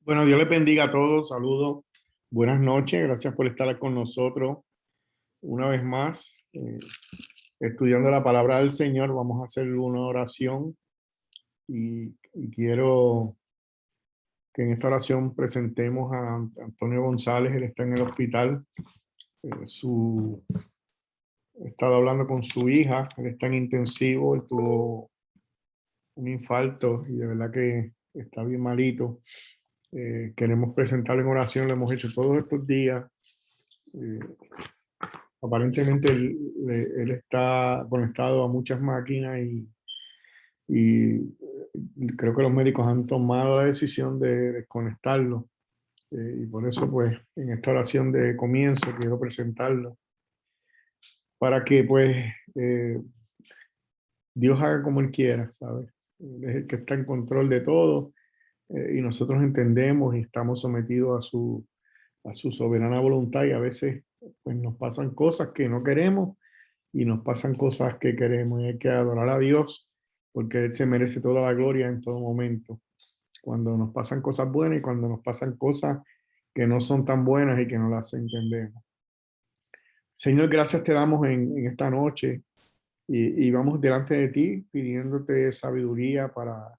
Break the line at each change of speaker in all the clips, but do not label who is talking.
Bueno, Dios les bendiga a todos. Saludos. Buenas noches. Gracias por estar con nosotros una vez más, estudiando la palabra del Señor. Vamos a hacer una oración y quiero que en esta oración presentemos a Antonio González. Él está en el hospital. He estado hablando con su hija. Él está en intensivo. Él tuvo un infarto y de verdad que está bien malito. Queremos presentarlo en oración. Lo hemos hecho todos estos días. Eh, Aparentemente él está conectado a muchas máquinas y creo que los médicos han tomado la decisión de desconectarlo. Y por eso, pues, en esta oración de comienzo quiero presentarlo para que, pues, Dios haga como Él quiera, ¿sabes? Él es el que está en control de todo, y nosotros entendemos y estamos sometidos a su soberana voluntad, y a veces, pues, nos pasan cosas que no queremos y nos pasan cosas que queremos, y hay que adorar a Dios porque Él se merece toda la gloria en todo momento. Cuando nos pasan cosas buenas y cuando nos pasan cosas que no son tan buenas y que no las entendemos. Señor, gracias te damos en esta noche y vamos delante de ti pidiéndote sabiduría para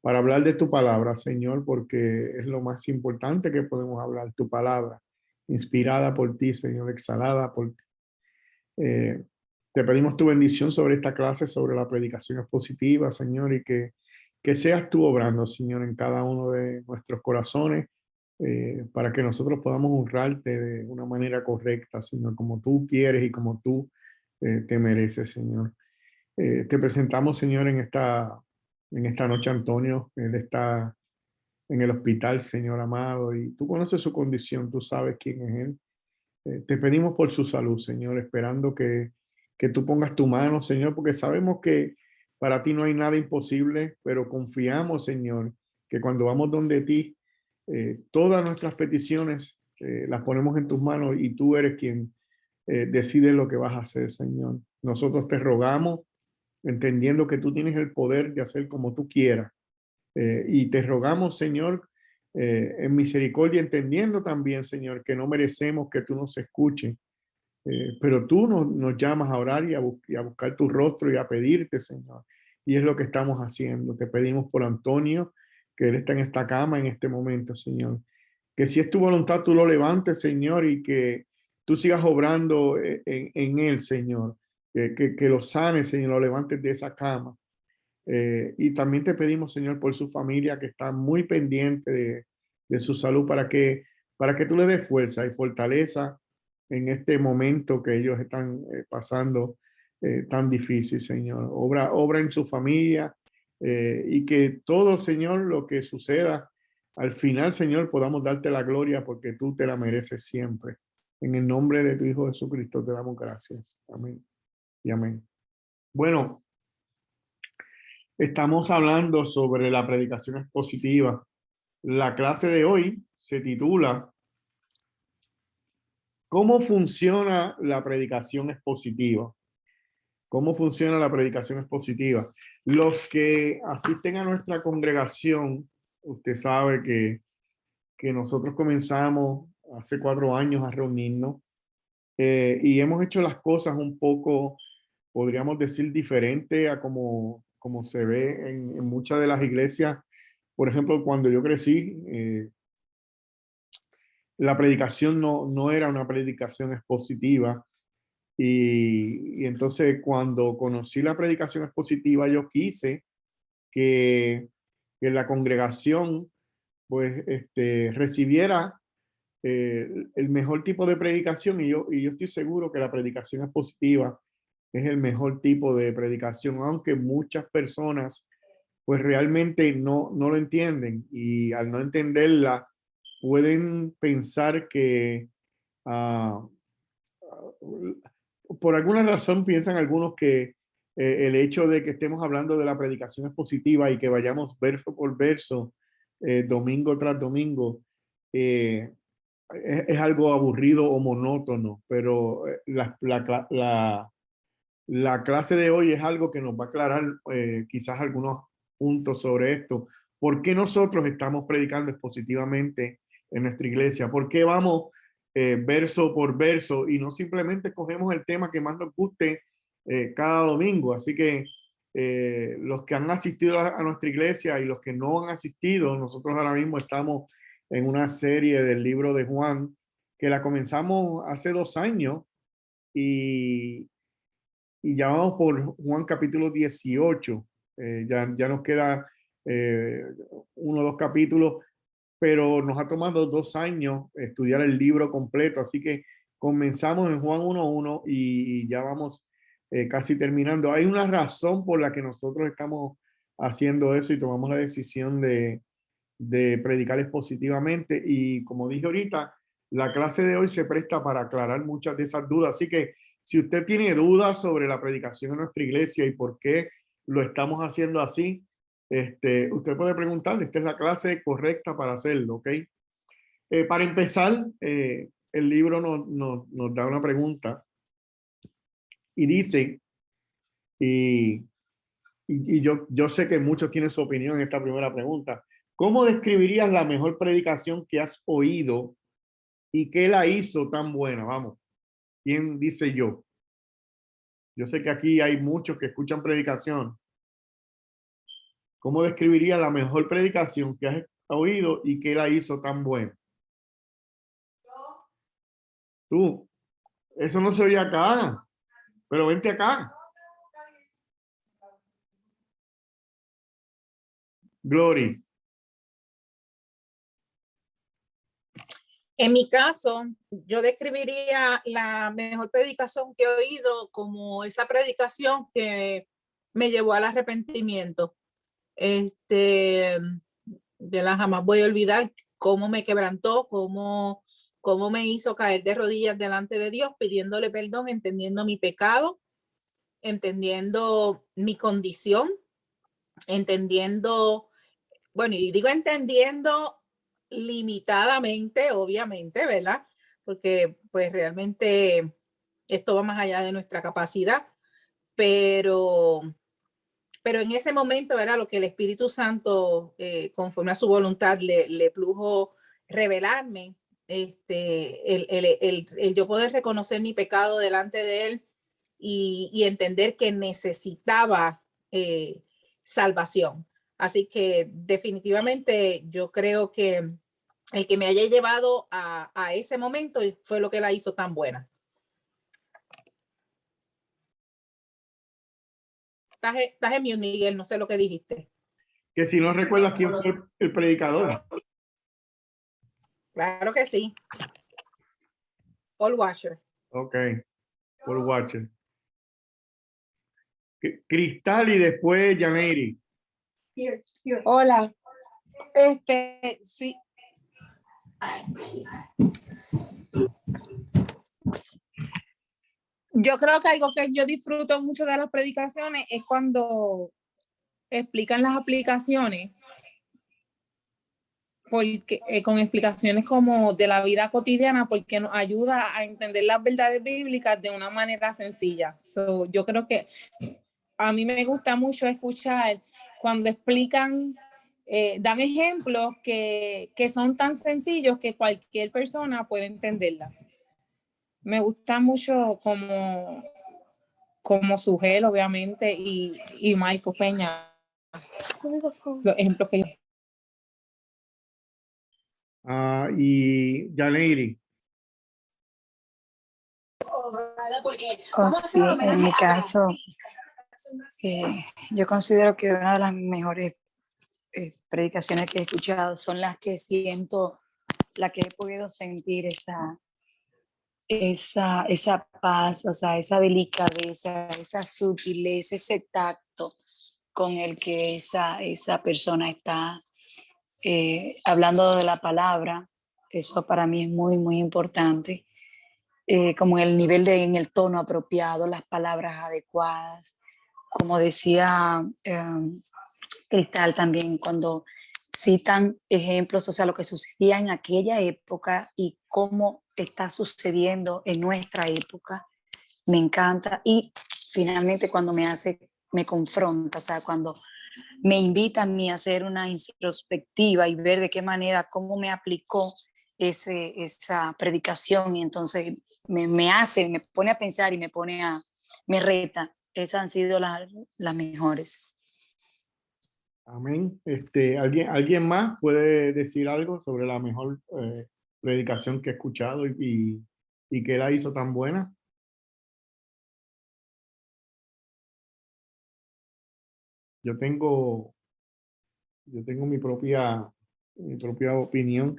hablar de tu palabra, Señor, porque es lo más importante que podemos hablar, tu palabra, inspirada por ti, Señor, exhalada por ti. Eh, Te pedimos tu bendición sobre esta clase, sobre la predicación expositiva, Señor, y que seas tú obrando, Señor, en cada uno de nuestros corazones, para que nosotros podamos honrarte de una manera correcta, Señor, como tú quieres y como tú te mereces, Señor. Te presentamos, Señor, en esta noche, Antonio. Él está en el hospital, Señor amado, y tú conoces su condición, tú sabes quién es él. Te pedimos por su salud, Señor, esperando que tú pongas tu mano, Señor, porque sabemos que para ti no hay nada imposible, pero confiamos, Señor, que cuando vamos donde ti, todas nuestras peticiones las ponemos en tus manos y tú eres quien decide lo que vas a hacer, Señor. Nosotros te rogamos, entendiendo que tú tienes el poder de hacer como tú quieras. Y te rogamos, Señor, en misericordia, entendiendo también, Señor, que no merecemos que tú nos escuches, pero tú nos llamas a orar y a buscar tu rostro y a pedirte, Señor. Y es lo que estamos haciendo. Te pedimos por Antonio, que él está en esta cama en este momento, Señor. Que si es tu voluntad, tú lo levantes, Señor, y que tú sigas obrando en él, Señor. Que lo sanes, Señor, lo levantes de esa cama. Y también te pedimos, Señor, por su familia que está muy pendiente de su salud para que tú le des fuerza y fortaleza en este momento que ellos están pasando tan difícil, Señor. Obra en su familia, y que todo, Señor, lo que suceda, al final, Señor, podamos darte la gloria porque tú te la mereces siempre. En el nombre de tu Hijo Jesucristo te damos gracias. Amén y amén. Bueno. Estamos hablando sobre la predicación expositiva. La clase de hoy se titula ¿Cómo funciona la predicación expositiva? ¿Cómo funciona la predicación expositiva? Los que asisten a nuestra congregación, usted sabe que nosotros comenzamos hace 4 años a reunirnos, y hemos hecho las cosas un poco, podríamos decir, diferente a como se ve en muchas de las iglesias. Por ejemplo, cuando yo crecí, la predicación no era una predicación expositiva. Y entonces cuando conocí la predicación expositiva, yo quise que, que la congregación pues recibiera el mejor tipo de predicación, y yo estoy seguro que la predicación expositiva es el mejor tipo de predicación, aunque muchas personas pues realmente no lo entienden, y al no entenderla pueden pensar que uh, por alguna razón piensan algunos que el hecho de que estemos hablando de la predicación expositiva y que vayamos verso por verso, domingo tras domingo, es algo aburrido o monótono, pero la clase de hoy es algo que nos va a aclarar quizás algunos puntos sobre esto, ¿por qué nosotros estamos predicando expositivamente en nuestra iglesia? ¿Por qué vamos verso por verso y no simplemente cogemos el tema que más nos guste cada domingo? Así que los que han asistido a nuestra iglesia y los que no han asistido, nosotros ahora mismo estamos en una serie del libro de Juan que la comenzamos hace 2 años y, y ya vamos por Juan capítulo 18. Ya nos queda 1 o 2 capítulos, pero nos ha tomado 2 años estudiar el libro completo, así que comenzamos en Juan 1:1 y ya vamos casi terminando. Hay una razón por la que nosotros estamos haciendo eso y tomamos la decisión de predicar expositivamente, y como dije ahorita, la clase de hoy se presta para aclarar muchas de esas dudas, así que si usted tiene dudas sobre la predicación en nuestra iglesia y por qué lo estamos haciendo así, usted puede preguntar. Esta es la clase correcta para hacerlo, ¿ok? Para empezar, el libro nos da una pregunta y dice, y, yo sé que muchos tienen su opinión en esta primera pregunta: ¿cómo describirías la mejor predicación que has oído y qué la hizo tan buena? Vamos, ¿quién dice yo? Yo sé que aquí hay muchos que escuchan predicación. ¿Cómo describirías la mejor predicación que has oído y qué la hizo tan buena? Tú, eso no se oye acá, pero vente acá. Glory.
En mi caso, yo describiría la mejor predicación que he oído como esa predicación que me llevó al arrepentimiento. De la jamás voy a olvidar cómo me quebrantó, cómo me hizo caer de rodillas delante de Dios, pidiéndole perdón, entendiendo mi pecado, entendiendo mi condición, entendiendo, bueno, y digo entendiendo limitadamente, obviamente, ¿verdad? Porque pues realmente esto va más allá de nuestra capacidad, pero en ese momento era lo que el Espíritu Santo, conforme a su voluntad, le plujo revelarme, el yo poder reconocer mi pecado delante de él y entender que necesitaba salvación. Así que definitivamente yo creo que el que me haya llevado a ese momento fue lo que la hizo tan buena. Estás en mute, Miguel, no sé lo que dijiste.
Que si no recuerdas quién fue el predicador.
Claro que sí. Paul Washer.
Ok, Paul Washer. Cristal y después Janeiri.
Hola. Sí. Yo creo que algo que yo disfruto mucho de las predicaciones es cuando explican las aplicaciones, porque con explicaciones como de la vida cotidiana, porque nos ayuda a entender las verdades bíblicas de una manera sencilla. Yo creo que a mí me gusta mucho escuchar cuando explican, dan ejemplos que son tan sencillos que cualquier persona puede entenderla. Me gusta mucho como Sugel, obviamente, y Marco Peña, los ejemplos que yo.
Y Janeiri.
Sí, en mi caso, yo considero que una de las mejores predicaciones que he escuchado son las que siento, la que he podido sentir esa paz, o sea, esa delicadeza, esa sutileza, ese tacto con el que esa persona está hablando de la palabra. Eso para mí es muy, muy importante. Como el nivel en el tono apropiado, las palabras adecuadas. Como decía Cristal también, cuando citan ejemplos, o sea, lo que sucedía en aquella época y cómo está sucediendo en nuestra época, me encanta. Y finalmente cuando me confronta, o sea, cuando me invita a mí a hacer una introspectiva y ver de qué manera, cómo me aplicó esa predicación, y entonces me pone a pensar y me reta. Esas han sido las mejores.
Amén. ¿Alguien más puede decir algo sobre la mejor predicación que he escuchado y que la hizo tan buena? Yo tengo, yo tengo mi propia opinión.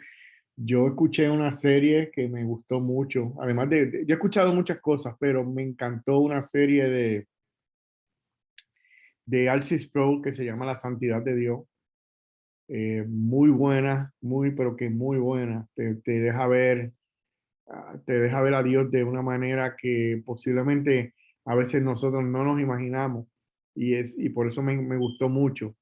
Yo escuché una serie que me gustó mucho. Además yo he escuchado muchas cosas, pero me encantó una serie de R.C. Sproul que se llama La Santidad de Dios. Muy buena, pero que muy buena. Te deja ver, te deja ver a Dios de una manera que posiblemente a veces nosotros no nos imaginamos. Y por eso me gustó mucho,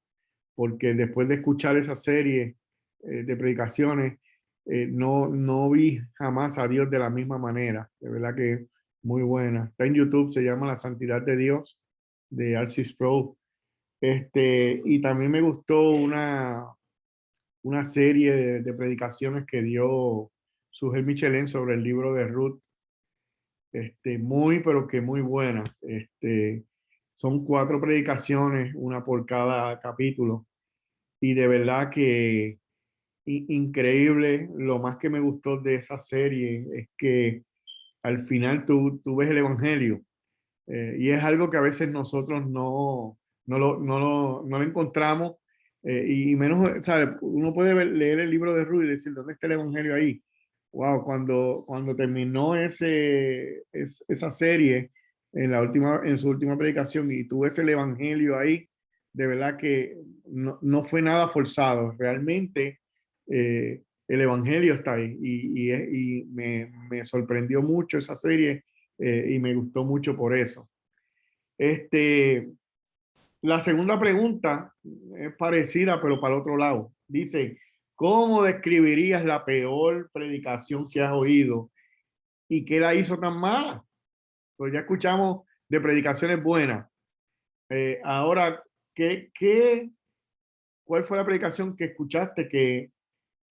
porque después de escuchar esa serie de predicaciones, no vi jamás a Dios de la misma manera. De verdad que muy buena. Está en YouTube, se llama La Santidad de Dios, de R.C. Sproul. Y también me gustó una serie de predicaciones que dio Sujel Michelén sobre el libro de Ruth. Muy, pero que muy buena. Son 4 predicaciones, una por cada capítulo. Y de verdad que increíble. Lo más que me gustó de esa serie es que al final tú ves el Evangelio. Y es algo que a veces nosotros no lo encontramos. Y menos, ¿sabes? Uno puede leer el libro de Ruth y decir, ¿dónde está el Evangelio ahí? Wow, cuando terminó esa serie en su última predicación y tú ves el Evangelio ahí, de verdad que no fue nada forzado. Realmente el Evangelio está ahí y me sorprendió mucho esa serie y me gustó mucho por eso. La segunda pregunta es parecida, pero para el otro lado. Dice, ¿cómo describirías la peor predicación que has oído y qué la hizo tan mala? Pues ya escuchamos de predicaciones buenas. Ahora, ¿cuál fue la predicación que escuchaste que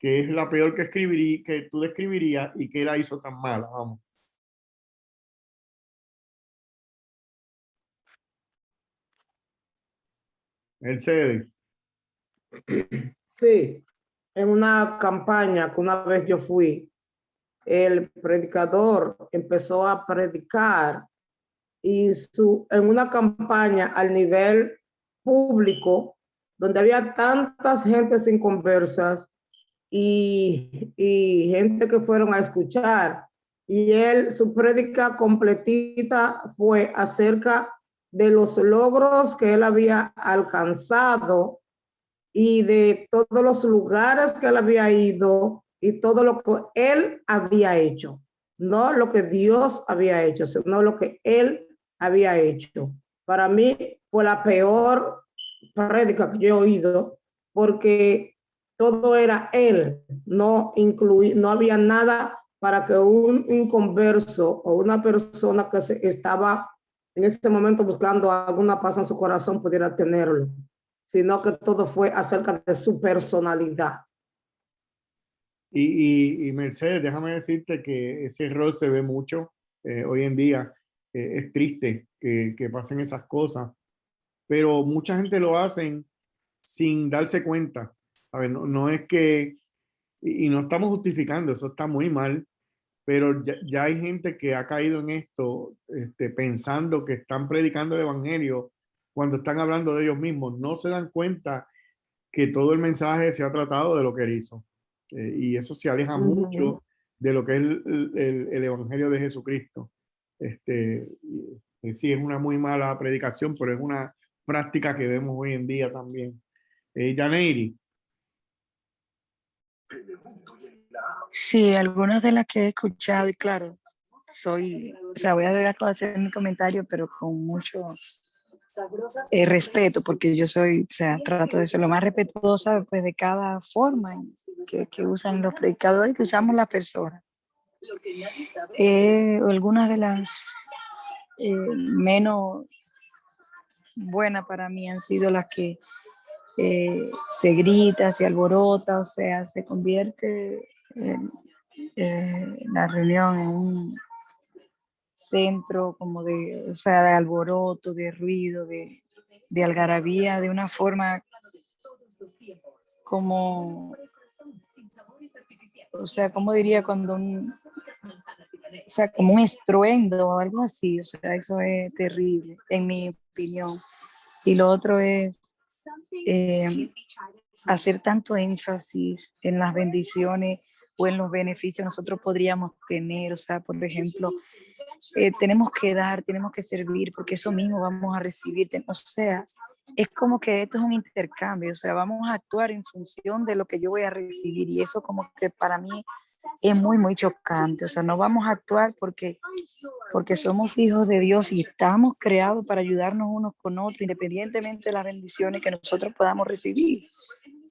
es la peor que tú describirías y qué la hizo tan mala? Vamos. Mercedes.
Sí, en una campaña que una vez yo fui, el predicador empezó a predicar y en una campaña al nivel público, donde había tantas gente sin conversas y gente que fueron a escuchar. Y su prédica completita fue acerca de los logros que él había alcanzado y de todos los lugares que él había ido y todo lo que él había hecho. No lo que Dios había hecho, sino lo que él había hecho. Para mí fue la peor prédica que yo he oído, porque todo era él, no había nada para que un inconverso o una persona que estaba en este momento buscando alguna paz en su corazón pudiera tenerlo, sino que todo fue acerca de su personalidad.
Y Mercedes, déjame decirte que ese error se ve mucho hoy en día. Es triste que pasen esas cosas, pero mucha gente lo hacen sin darse cuenta. A ver, no es que, y no estamos justificando, eso está muy mal, pero ya hay gente que ha caído en esto pensando que están predicando el evangelio cuando están hablando de ellos mismos. No se dan cuenta que todo el mensaje se ha tratado de lo que él hizo. Y eso se aleja mucho de lo que es el evangelio de Jesucristo. Sí, es una muy mala predicación, pero es una práctica que vemos hoy en día también. Yaneiri.
Sí, algunas de las que he escuchado, y claro, voy a hacer mi comentario, pero con mucho respeto, porque yo trato de ser lo más respetuosa pues, de cada forma que usan los predicadores, que usamos las personas. Algunas de las menos buenas para mí han sido las que se grita, se alborota, o sea, se convierte la reunión en un centro como de, o sea, de alboroto, de ruido, de algarabía, de una forma como, o sea, como diría cuando o sea, como un estruendo o algo así, o sea, eso es terrible, en mi opinión. Y lo otro es hacer tanto énfasis en las bendiciones o en los beneficios que nosotros podríamos tener, o sea, por ejemplo, tenemos que dar, tenemos que servir, porque eso mismo vamos a recibir, o sea, es como que esto es un intercambio, o sea, vamos a actuar en función de lo que yo voy a recibir y eso como que para mí es muy, muy chocante, o sea, no vamos a actuar porque somos hijos de Dios y estamos creados para ayudarnos unos con otros, independientemente de las bendiciones que nosotros podamos recibir.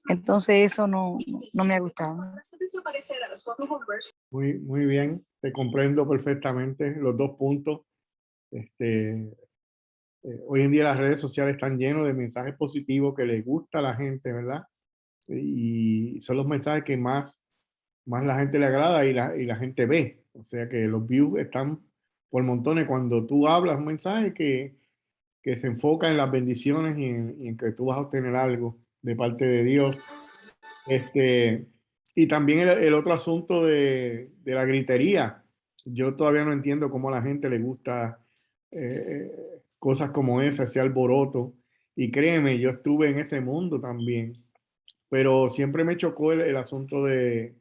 Entonces eso no me ha gustado.
Muy bien, te comprendo perfectamente los dos puntos. Hoy en día las redes sociales están llenos de mensajes positivos que les gusta a la gente, ¿verdad? Y son los mensajes que más la gente le agrada y la gente ve. O sea que los views están por montones cuando tú hablas un mensaje que se enfoca en las bendiciones y en que tú vas a obtener algo de parte de Dios. Y también el otro asunto de la gritería. Yo todavía no entiendo cómo a la gente le gusta cosas como esa, ese alboroto. Y créeme, yo estuve en ese mundo también, pero siempre me chocó el asunto del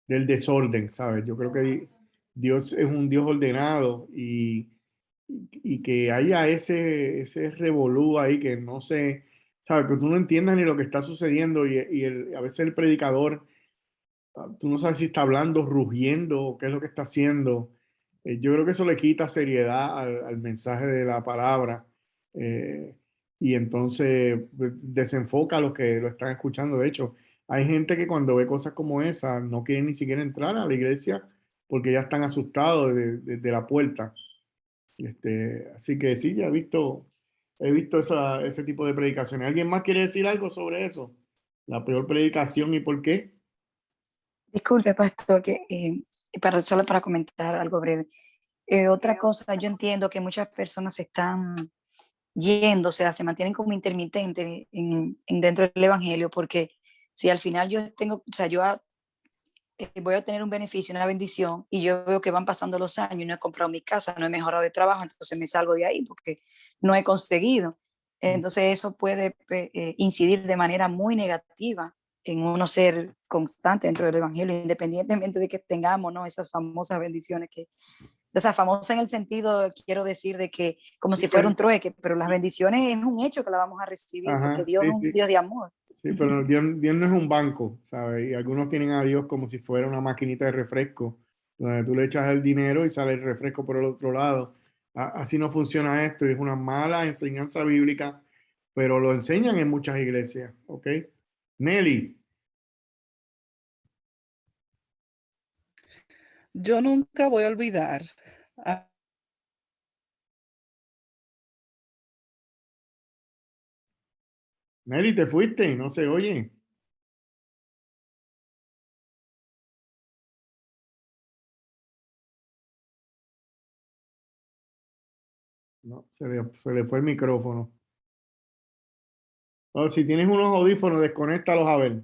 desorden, ¿sabes? Yo creo que Dios es un Dios ordenado y que haya ese revolú ahí que no sé, ¿sabes? Que tú no entiendas ni lo que está sucediendo a veces el predicador, tú no sabes si está hablando, rugiendo o qué es lo que está haciendo. Yo creo que eso le quita seriedad al mensaje de la palabra eh, y entonces pues, desenfoca a los que lo están escuchando. De hecho, hay gente que cuando ve cosas como esa no quiere ni siquiera entrar a la iglesia porque ya están asustados de la puerta. Así que sí, ya he visto ese tipo de predicaciones. ¿Alguien más quiere decir algo sobre eso? La peor predicación y por qué.
Disculpe, pastor, que solo para comentar algo breve. Otra cosa, yo entiendo que muchas personas se están yendo, o sea, se mantienen como intermitentes dentro del evangelio, porque si al final yo tengo, o sea, voy a tener un beneficio, una bendición, y yo veo que van pasando los años y no he comprado mi casa, no he mejorado de trabajo, entonces me salgo de ahí porque no he conseguido. Entonces eso puede incidir de manera muy negativa en uno ser constante dentro del evangelio, independientemente de que tengamos, ¿no?, esas famosas bendiciones que, o sea, famosa en el sentido, quiero decir, de que como si fuera un trueque, pero las bendiciones es un hecho que la vamos a recibir porque
Ajá,
Dios
sí,
es un
sí.
Dios de amor.
Sí, pero Dios no es un banco, ¿sabes? Y algunos tienen a Dios como si fuera una maquinita de refresco, donde tú le echas el dinero y sale el refresco por el otro lado. Así no funciona esto, y es una mala enseñanza bíblica, pero lo enseñan en muchas iglesias, ¿ok? Nelly,
Yo nunca voy a olvidar. a-
Nelly, te fuiste, no se oye. No, se le fue el micrófono. Oh, si tienes unos audífonos, desconéctalos a ver.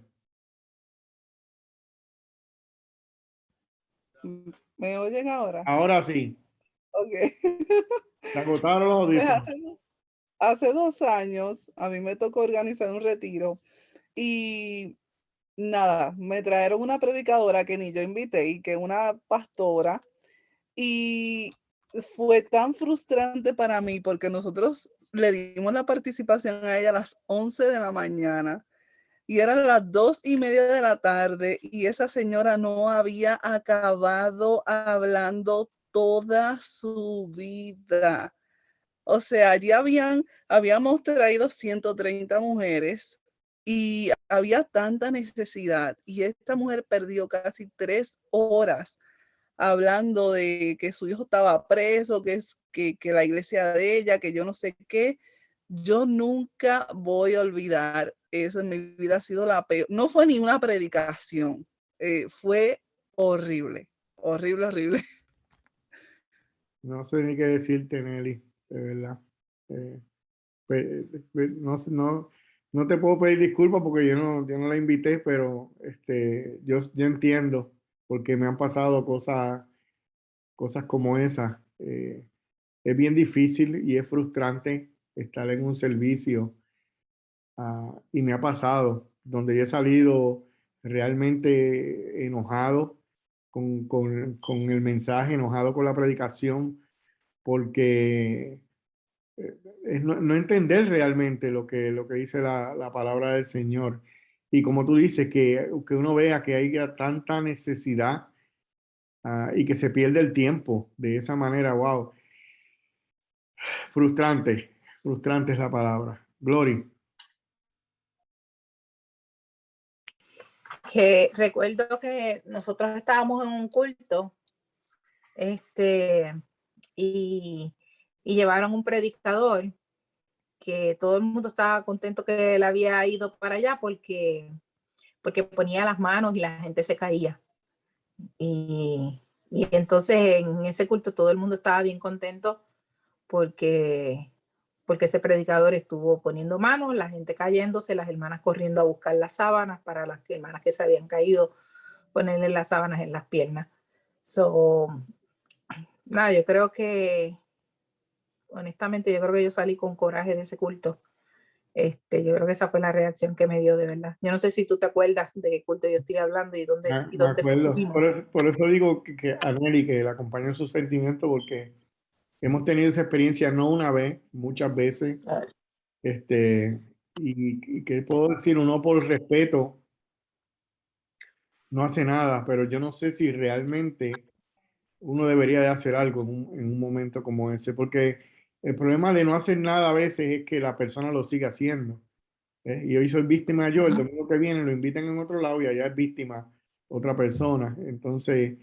¿Me oyen ahora?
Ahora sí,
Ok.
se agotaron los
Pues
audífonos.
hace 2 años a mí me tocó organizar un retiro y nada, me trajeron una predicadora que ni yo invité y que una pastora y fue tan frustrante para mí porque nosotros le dimos la participación a ella a las 11 de la mañana y eran las 2:30 de la tarde y esa señora no había acabado hablando toda su vida. O sea, allí habíamos traído 130 mujeres y había tanta necesidad y esta mujer perdió casi 3 horas hablando de que su hijo estaba preso, que la iglesia de ella, que yo no sé qué. Yo nunca voy a olvidar eso en mi vida ha sido la peor. No fue ni una predicación, fue horrible, horrible, horrible.
No sé ni qué decirte, Nelly, de verdad. No te puedo pedir disculpas porque yo no la invité, pero yo entiendo porque me han pasado cosas como esas. Es bien difícil y es frustrante estar en un servicio. Y me ha pasado, donde yo he salido realmente enojado con el mensaje, enojado con la predicación, porque es no entender realmente lo que dice la palabra del Señor. Y como tú dices, que uno vea que hay tanta necesidad, y que se pierde el tiempo de esa manera, wow. Frustrante, frustrante es la palabra. Glory.
Que recuerdo que nosotros estábamos en un culto, y llevaron un predicador que todo el mundo estaba contento que él había ido para allá porque ponía las manos y la gente se caía. Y entonces en ese culto todo el mundo estaba bien contento porque ese predicador estuvo poniendo manos, la gente cayéndose, las hermanas corriendo a buscar las sábanas para las hermanas que se habían caído, ponerle las sábanas en las piernas. Nada, yo creo que, honestamente, yo creo que yo salí con coraje de ese culto. Yo creo que esa fue la reacción que me dio de verdad. Yo no sé si tú te acuerdas de qué culto yo estoy hablando y dónde
Me acuerdo.
fuimos.
Por eso digo que a Nelly que le acompañó en su sentimiento, porque hemos tenido esa experiencia no una vez, muchas veces. Y que puedo decir, uno por respeto no hace nada, pero yo no sé si realmente uno debería de hacer algo en un momento como ese, porque el problema de no hacer nada a veces es que la persona lo siga haciendo. Y hoy soy víctima yo, el domingo que viene lo invitan en otro lado y allá es víctima otra persona. Entonces,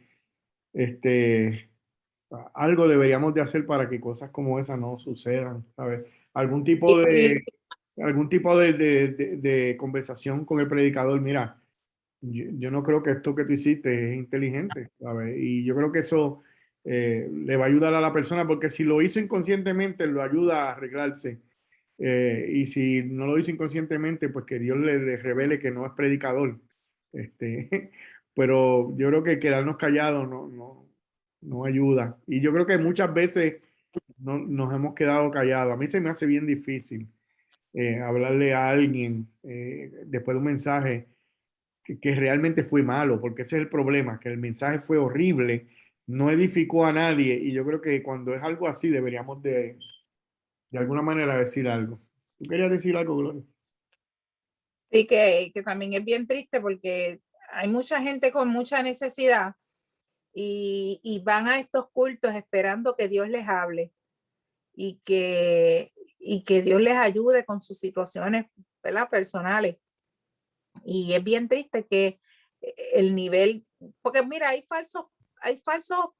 este, algo deberíamos de hacer para que cosas como esa no sucedan, ¿sabes? Algún tipo de, de conversación con el predicador. Mira, yo no creo que esto que tú hiciste es inteligente, ¿sabes? Y yo creo que eso le va a ayudar a la persona, porque si lo hizo inconscientemente, lo ayuda a arreglarse. Y si no lo hizo inconscientemente, pues que Dios le revele que no es predicador. Pero yo creo que quedarnos callados no ayuda. Y yo creo que muchas veces nos hemos quedado callados. A mí se me hace bien difícil hablarle a alguien después de un mensaje que realmente fue malo, porque ese es el problema, que el mensaje fue horrible, no edificó a nadie. Y yo creo que cuando es algo así deberíamos de alguna manera decir algo. ¿Tú querías decir algo, Gloria?
Sí, que también es bien triste porque hay mucha gente con mucha necesidad y van a estos cultos esperando que Dios les hable y que Dios les ayude con sus situaciones, ¿verdad?, personales. Y es bien triste que el nivel, porque mira, hay falsos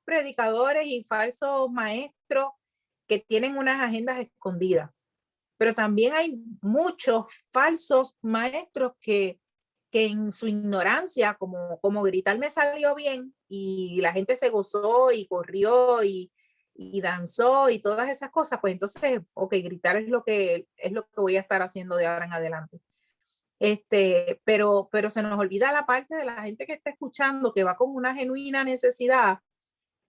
predicadores y falsos maestros que tienen unas agendas escondidas, pero también hay muchos falsos maestros que en su ignorancia, como gritar me salió bien, y la gente se gozó y corrió y danzó y todas esas cosas, pues entonces, ok, gritar es lo que voy a estar haciendo de ahora en adelante. Pero se nos olvida la parte de la gente que está escuchando, que va con una genuina necesidad,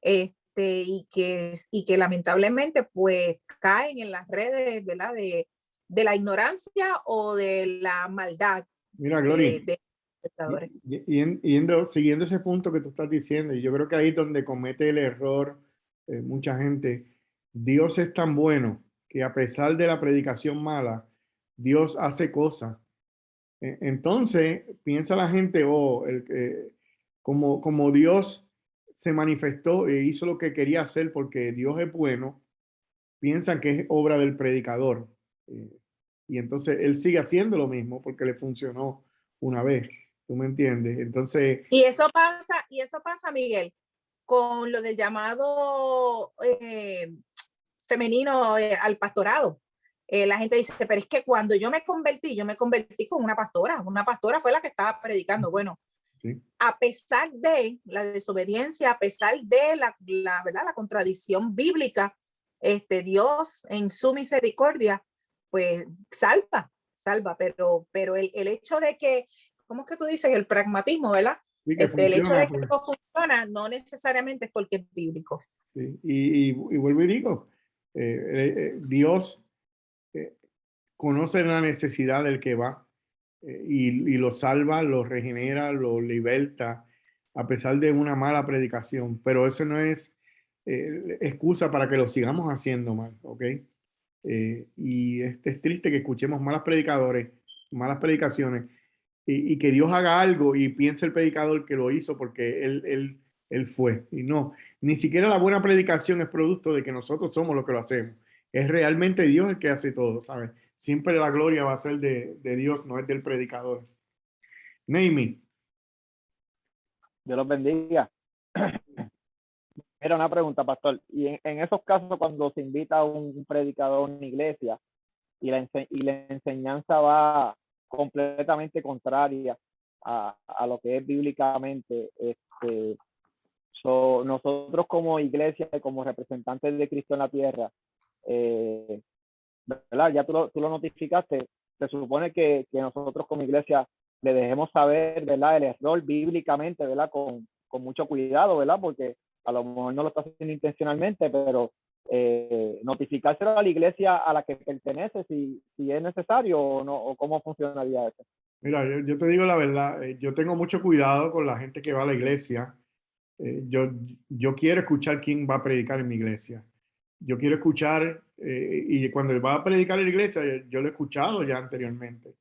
y que lamentablemente pues caen en las redes, ¿verdad?, de la ignorancia o de la maldad.
Mira, Glory,
de espectadores.
siguiendo ese punto que tú estás diciendo, y yo creo que ahí es donde comete el error mucha gente. Dios es tan bueno que a pesar de la predicación mala, Dios hace cosas. Entonces, piensa la gente, como Dios se manifestó e hizo lo que quería hacer porque Dios es bueno, piensan que es obra del predicador. Y entonces él sigue haciendo lo mismo porque le funcionó una vez. ¿Tú me entiendes? Entonces,
Y eso pasa, Miguel, con lo del llamado femenino al pastorado. la gente dice, pero es que cuando yo me convertí con una pastora fue la que estaba predicando. Bueno,
Sí.
a pesar de la desobediencia, a pesar de ¿verdad? La contradicción bíblica, Dios en su misericordia, pues salva, pero el hecho de que, ¿cómo es que tú dices? El pragmatismo, ¿verdad?
Sí, que
El hecho
funciona,
de que
pues.
no funciona no necesariamente es porque es bíblico.
Sí. Y vuelvo y digo, Dios conoce la necesidad del que va y lo salva, lo regenera, lo liberta, a pesar de una mala predicación. Pero eso no es excusa para que lo sigamos haciendo mal, ¿ok? Y es triste que escuchemos malas predicaciones, y que Dios haga algo y piense el predicador que lo hizo porque él fue. Y no, ni siquiera la buena predicación es producto de que nosotros somos los que lo hacemos. Es realmente Dios el que hace todo, ¿sabes? Siempre la gloria va a ser de Dios, no es del predicador. Naomi.
Dios los bendiga. Era una pregunta, pastor. Y en esos casos, cuando se invita a un predicador a una iglesia y la enseñanza va completamente contraria a lo que es bíblicamente, nosotros como iglesia, como representantes de Cristo en la tierra, ¿verdad? Ya tú lo notificaste. Se supone que nosotros como iglesia le dejemos saber, ¿verdad? El error bíblicamente, ¿verdad? Con mucho cuidado, ¿verdad? Porque a lo mejor no lo está haciendo intencionalmente, pero notificárselo a la iglesia a la que pertenece si es necesario o no, o cómo funcionaría eso.
Mira, yo te digo la verdad, yo tengo mucho cuidado con la gente que va a la iglesia. Yo quiero escuchar quién va a predicar en mi iglesia. Yo quiero escuchar, y cuando él va a predicar en la iglesia, yo lo he escuchado ya anteriormente.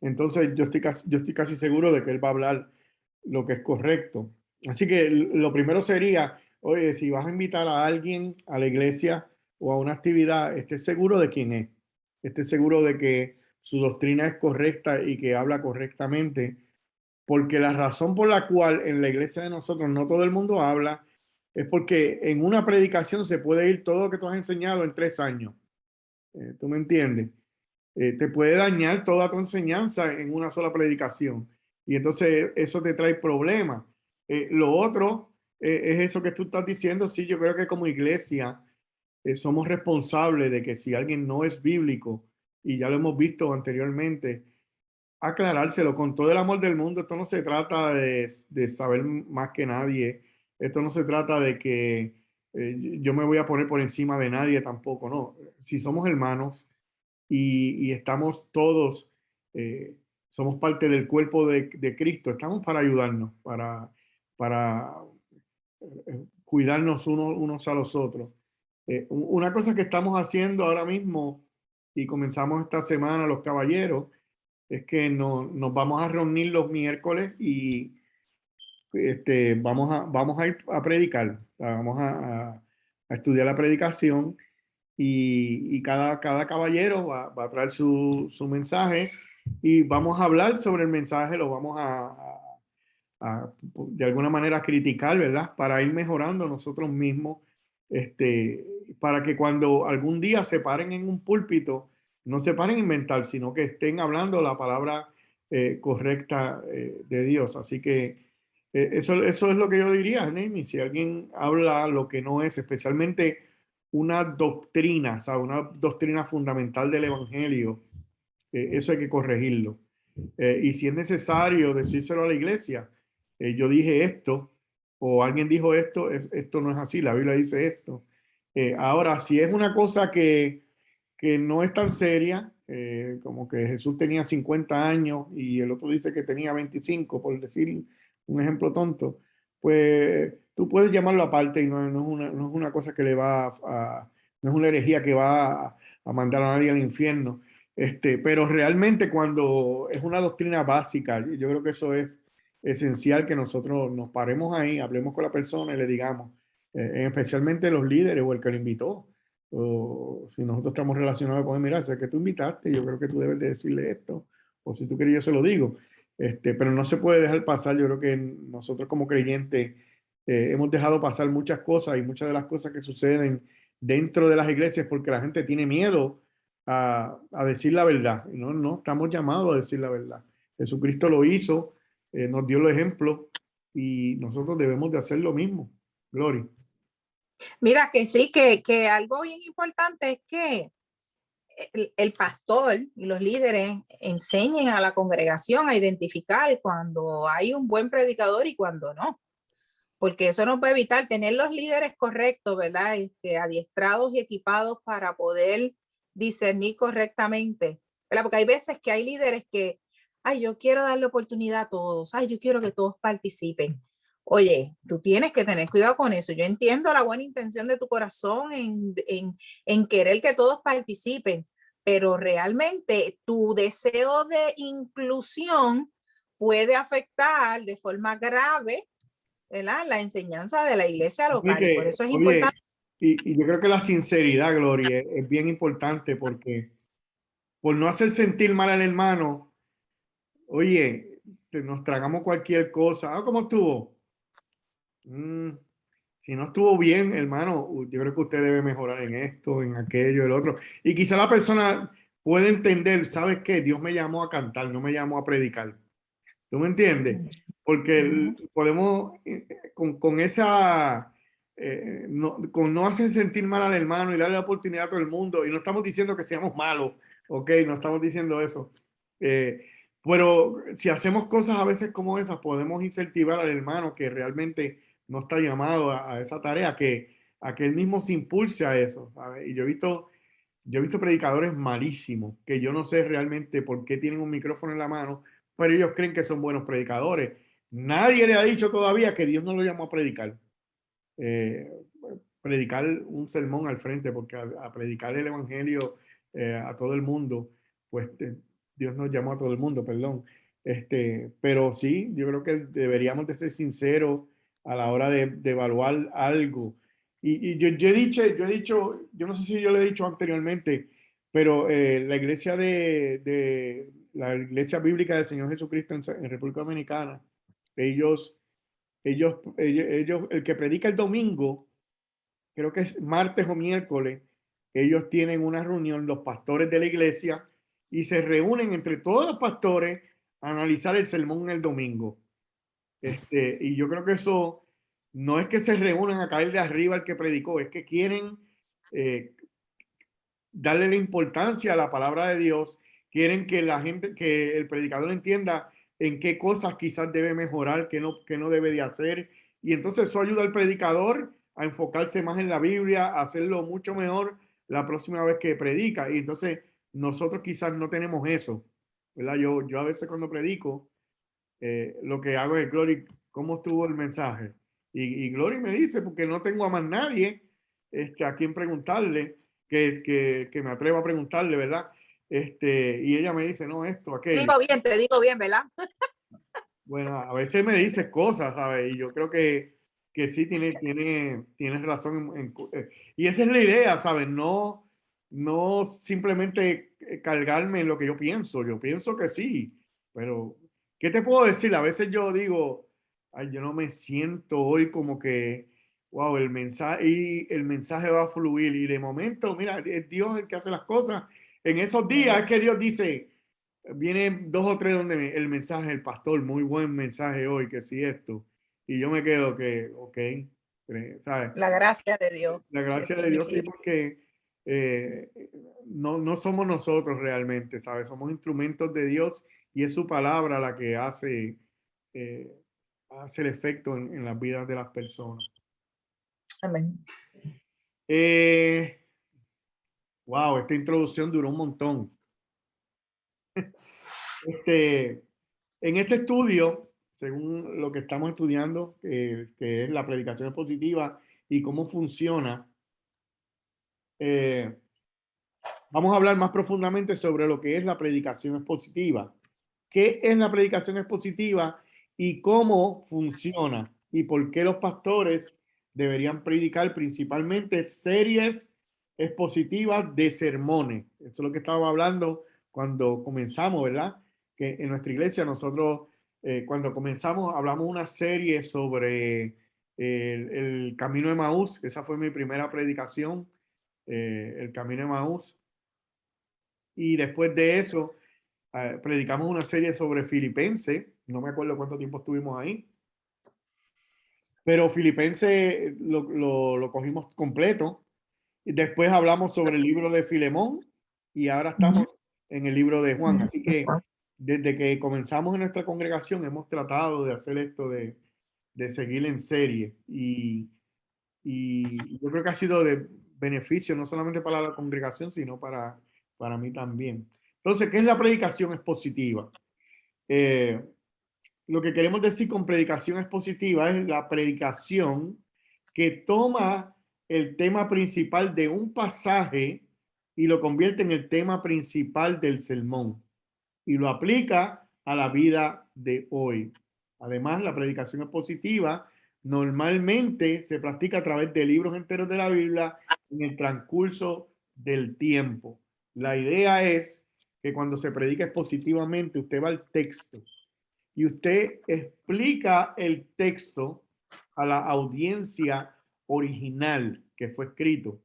Entonces yo estoy casi seguro de que él va a hablar lo que es correcto. Así que lo primero sería, oye, si vas a invitar a alguien a la iglesia o a una actividad, esté seguro de quién es. Esté seguro de que su doctrina es correcta y que habla correctamente, porque la razón por la cual en la iglesia de nosotros no todo el mundo habla es porque en una predicación se puede ir todo lo que tú has enseñado en 3 años. ¿Tú me entiendes? Te puede dañar toda tu enseñanza en una sola predicación. Y entonces eso te trae problemas. Lo otro es eso que tú estás diciendo. Sí, yo creo que como iglesia somos responsables de que si alguien no es bíblico, y ya lo hemos visto anteriormente, aclarárselo con todo el amor del mundo. Esto no se trata de saber más que nadie. Esto no se trata de que yo me voy a poner por encima de nadie tampoco, no. Si somos hermanos y estamos todos, eh, somos parte del cuerpo de Cristo, estamos para ayudarnos, para cuidarnos unos a los otros. Una cosa que estamos haciendo ahora mismo, y comenzamos esta semana los caballeros, es que nos vamos a reunir los miércoles y vamos a ir a predicar. O sea, vamos a estudiar la predicación, y cada caballero va a traer su mensaje y vamos a hablar sobre el mensaje, lo vamos de alguna manera criticar, ¿verdad? Para ir mejorando nosotros mismos, para que cuando algún día se paren en un púlpito, no se paren a inventar, sino que estén hablando la palabra correcta de Dios. Así que eso es lo que yo diría, Nemi. Si alguien habla lo que no es, especialmente una doctrina, ¿sabes? Una doctrina fundamental del Evangelio, eso hay que corregirlo. Y si es necesario decírselo a la iglesia, yo dije esto, o alguien dijo esto, esto no es así, la Biblia dice esto. Ahora, si es una cosa que no es tan seria, como que Jesús tenía 50 años y el otro dice que tenía 25, por decir un ejemplo tonto, pues tú puedes llamarlo aparte y no es una cosa que le va no es una herejía que va a mandar a nadie al infierno. Pero realmente cuando es una doctrina básica, yo creo que eso es esencial, que nosotros nos paremos ahí, hablemos con la persona y le digamos, especialmente los líderes o el que lo invitó, o si nosotros estamos relacionados con él, mira, sé que tú invitaste, yo creo que tú debes de decirle esto, o si tú quieres yo se lo digo. Pero no se puede dejar pasar. Yo creo que nosotros como creyentes hemos dejado pasar muchas cosas, y muchas de las cosas que suceden dentro de las iglesias porque la gente tiene miedo a decir la verdad. Y no estamos llamados a decir la verdad. Jesucristo lo hizo, nos dio el ejemplo y nosotros debemos de hacer lo mismo. Gloria.
Mira que sí, que algo bien importante es que el pastor y los líderes enseñen a la congregación a identificar cuando hay un buen predicador y cuando no, porque eso nos va a evitar tener los líderes correctos, ¿verdad? Adiestrados y equipados para poder discernir correctamente, ¿verdad? Porque hay veces que hay líderes que, ay, yo quiero darle oportunidad a todos, ay, yo quiero que todos participen. Oye, tú tienes que tener cuidado con eso. Yo entiendo la buena intención de tu corazón en querer que todos participen, pero realmente tu deseo de inclusión puede afectar de forma grave, ¿verdad?, la enseñanza de la iglesia local. Y por eso es importante.
Y yo creo que la sinceridad, Gloria, es bien importante porque por no hacer sentir mal al hermano, oye, nos tragamos cualquier cosa. ¿Cómo estuvo? Si no estuvo bien, hermano, yo creo que usted debe mejorar en esto, en aquello, el otro. Y quizá la persona puede entender, ¿sabes qué? Dios me llamó a cantar, no me llamó a predicar. ¿Tú me entiendes? Porque podemos, con esa, con no hacer sentir mal al hermano y darle la oportunidad a todo el mundo, y no estamos diciendo que seamos malos, ¿ok? No estamos diciendo eso. Pero si hacemos cosas a veces como esas, podemos incentivar al hermano que realmente no está llamado a esa tarea, a que él mismo se impulse a eso, ¿sabes? Y yo he visto predicadores malísimos, que yo no sé realmente por qué tienen un micrófono en la mano, pero ellos creen que son buenos predicadores. Nadie le ha dicho todavía que Dios no lo llamó a predicar. Predicar un sermón al frente, porque a predicar el evangelio a todo el mundo, pues Dios nos llamó a todo el mundo, perdón. Pero sí, yo creo que deberíamos de ser sinceros a la hora de evaluar algo. Y yo he dicho, yo no sé si yo lo he dicho anteriormente, pero la iglesia la iglesia bíblica del Señor Jesucristo en República Dominicana, ellos, el que predica el domingo, creo que es martes o miércoles, ellos tienen una reunión, los pastores de la iglesia, y se reúnen entre todos los pastores a analizar el sermón el domingo. Y yo creo que eso no es que se reúnan a caer de arriba al que predicó, es que quieren darle la importancia a la palabra de Dios, quieren que la gente, que el predicador entienda en qué cosas quizás debe mejorar, qué no debe de hacer, y entonces eso ayuda al predicador a enfocarse más en la Biblia, a hacerlo mucho mejor la próxima vez que predica. Y entonces nosotros quizás no tenemos eso, ¿verdad? Yo a veces cuando predico, lo que hago es, Glory, ¿cómo estuvo el mensaje? Y Glory me dice, porque no tengo a más nadie a quien preguntarle, que me atreva a preguntarle, ¿verdad? Y ella me dice, no, esto, aquello.
Te digo bien, ¿verdad?
Bueno, a veces me dice cosas, ¿sabes? Y yo creo que sí tienes razón. Y esa es la idea, ¿sabes? No simplemente cargarme en lo que yo pienso. Yo pienso que sí, pero ¿qué te puedo decir? A veces yo digo, ay, yo no me siento hoy como que, wow, el mensaje va a fluir. Y de momento, mira, es Dios el que hace las cosas. En esos días es que Dios dice, viene 2 o 3 donde el mensaje, el pastor, muy buen mensaje hoy, que sí esto. Y yo me quedo que, ok, ¿sabes?
La gracia de Dios.
La gracia de Dios sí, porque no somos nosotros realmente, ¿sabes? Somos instrumentos de Dios y es su palabra la que hace el efecto en las vidas de las personas.
Amén.
Wow, esta introducción duró un montón. En este estudio, según lo que estamos estudiando, que es la predicación expositiva y cómo funciona, vamos a hablar más profundamente sobre lo que es la predicación expositiva. ¿Qué es la predicación expositiva y cómo funciona? Y por qué los pastores deberían predicar principalmente series expositivas de sermones. Eso es lo que estaba hablando cuando comenzamos, ¿verdad? Que en nuestra iglesia nosotros, cuando comenzamos, hablamos una serie sobre el Camino de Emaús. Esa fue mi primera predicación, el Camino de Emaús. Y después de eso, predicamos una serie sobre Filipenses. No me acuerdo cuánto tiempo estuvimos ahí. Pero Filipenses lo cogimos completo. Y después hablamos sobre el libro de Filemón. Y ahora estamos en el libro de Juan. Así que desde que comenzamos en nuestra congregación hemos tratado de hacer esto de seguir en serie. Y yo creo que ha sido de beneficio no solamente para la congregación, sino para mí también. Entonces, ¿qué es la predicación expositiva? Lo que queremos decir con predicación expositiva es la predicación que toma el tema principal de un pasaje y lo convierte en el tema principal del sermón y lo aplica a la vida de hoy. Además, la predicación expositiva normalmente se practica a través de libros enteros de la Biblia en el transcurso del tiempo. La idea es que cuando se predica expositivamente, usted va al texto y usted explica el texto a la audiencia original que fue escrito.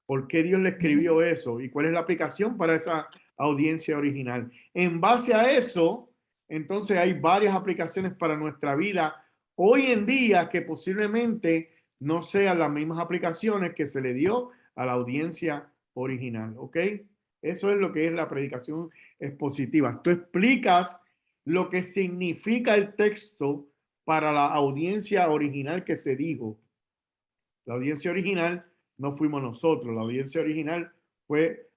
¿Por qué Dios le escribió eso? ¿Y cuál es la aplicación para esa audiencia original? En base a eso, entonces hay varias aplicaciones para nuestra vida hoy en día que posiblemente no sean las mismas aplicaciones que se le dio a la audiencia original. ¿Ok? Eso es lo que es la predicación expositiva. Tú explicas lo que significa el texto para la audiencia original que se dijo. La audiencia original no fuimos nosotros, la audiencia original fue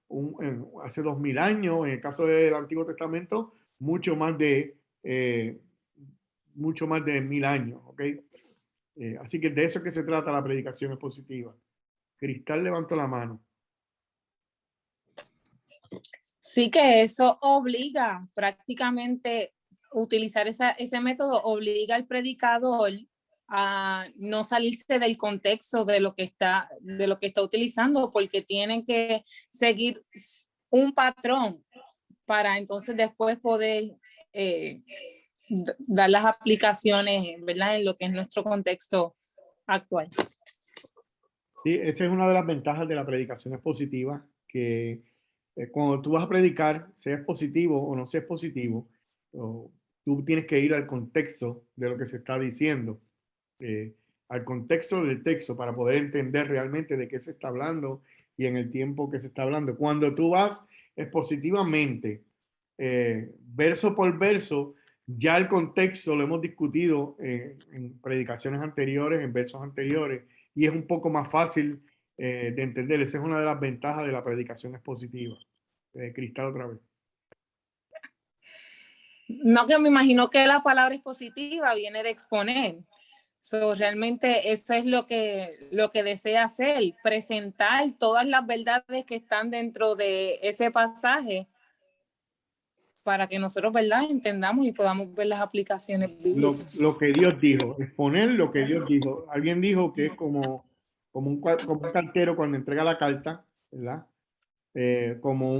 hace 2000 años, en el caso del Antiguo Testamento, mucho más de 1000 años, ¿ok? Así que de eso es que se trata la predicación expositiva. Cristal levantó la mano.
Sí, que eso obliga prácticamente utilizar ese método, obliga al predicador a no salirse del contexto de lo que está utilizando, porque tienen que seguir un patrón para entonces después poder dar las aplicaciones, ¿verdad?, en lo que es nuestro contexto actual.
Sí, esa es una de las ventajas de la predicación expositiva, que cuando tú vas a predicar, seas positivo o no seas positivo, tú tienes que ir al contexto de lo que se está diciendo, al contexto del texto para poder entender realmente de qué se está hablando y en el tiempo que se está hablando. Cuando tú vas expositivamente, verso por verso, ya el contexto lo hemos discutido en predicaciones anteriores, en versos anteriores, y es un poco más fácil de entender. Esa es una de las ventajas de la predicación expositiva. Cristal, otra vez.
No, que me imagino que la palabra expositiva viene de exponer. Realmente eso es lo que desea hacer, presentar todas las verdades que están dentro de ese pasaje para que nosotros, ¿verdad?, entendamos y podamos ver las aplicaciones bíblicas.
Lo que Dios dijo, exponer lo que Dios dijo. Alguien dijo que es como un cartero cuando entrega la carta, ¿verdad? Como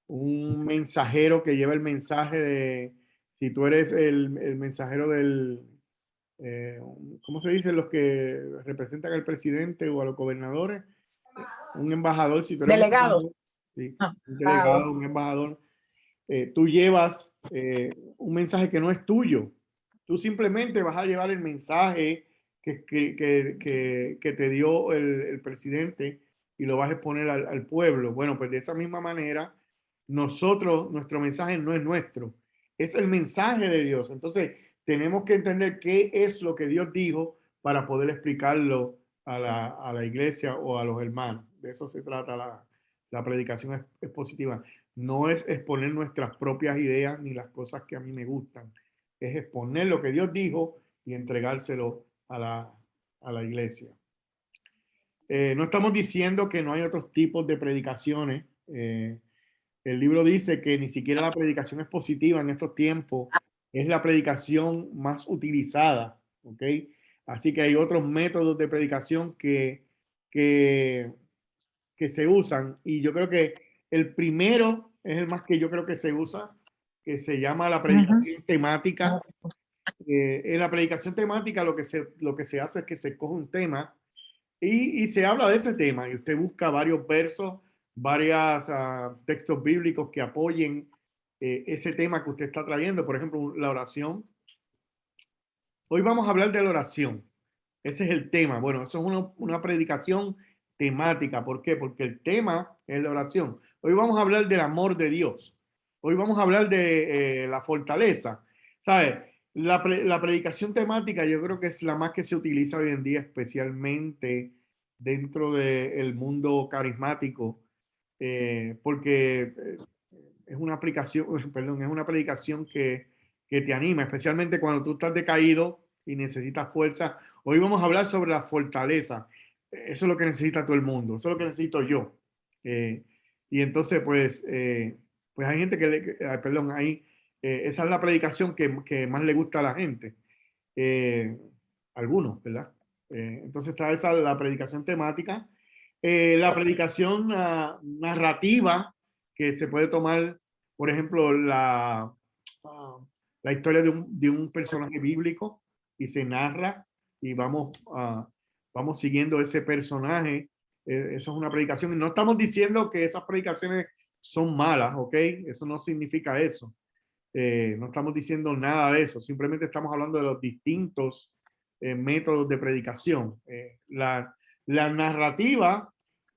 un mensajero que lleva el mensaje de, si tú eres el mensajero del, ¿cómo se dice? Los que representan al presidente o a los gobernadores, un embajador, si tú eres
Delegado.
un delegado, un embajador, tú llevas un mensaje que no es tuyo. Tú simplemente vas a llevar el mensaje que te dio el presidente y lo vas a exponer al pueblo. Bueno, pues de esa misma manera, nuestro mensaje no es nuestro, es el mensaje de Dios. Entonces, tenemos que entender qué es lo que Dios dijo para poder explicarlo a la iglesia o a los hermanos. De eso se trata la predicación expositiva. No es exponer nuestras propias ideas ni las cosas que a mí me gustan. Es exponer lo que Dios dijo y entregárselo a la iglesia. No estamos diciendo que no hay otros tipos de predicaciones. El libro dice que ni siquiera la predicación expositiva en estos tiempos es la predicación más utilizada, ¿ok? Así que hay otros métodos de predicación que se usan, y yo creo que el primero es el más que yo creo que se usa, que se llama la predicación temática. En la predicación temática lo que se hace es que se coge un tema y se habla de ese tema, y usted busca varios versos varios textos bíblicos que apoyen ese tema que usted está trayendo. Por ejemplo, la oración. Hoy vamos a hablar de la oración. Ese es el tema. Bueno, eso es una predicación temática. ¿Por qué? Porque el tema es la oración. Hoy vamos a hablar del amor de Dios. Hoy vamos a hablar de la fortaleza. ¿Sabes? La predicación temática yo creo que es la más que se utiliza hoy en día, especialmente dentro del mundo carismático, porque es una aplicación, perdón, es una predicación que te anima, especialmente cuando tú estás decaído y necesitas fuerza. Hoy vamos a hablar sobre la fortaleza. Eso es lo que necesita todo el mundo, eso es lo que necesito yo. Y entonces, pues hay gente perdón, ahí, esa es la predicación que más le gusta a la gente. Algunos, ¿verdad? Entonces está esa, la predicación temática. La predicación narrativa, que se puede tomar, por ejemplo, la historia de un personaje bíblico y se narra y vamos siguiendo ese personaje. Eso es una predicación. Y no estamos diciendo que esas predicaciones son malas, ¿ok? Eso no significa eso. No estamos diciendo nada de eso. Simplemente estamos hablando de los distintos métodos de predicación. La narrativa,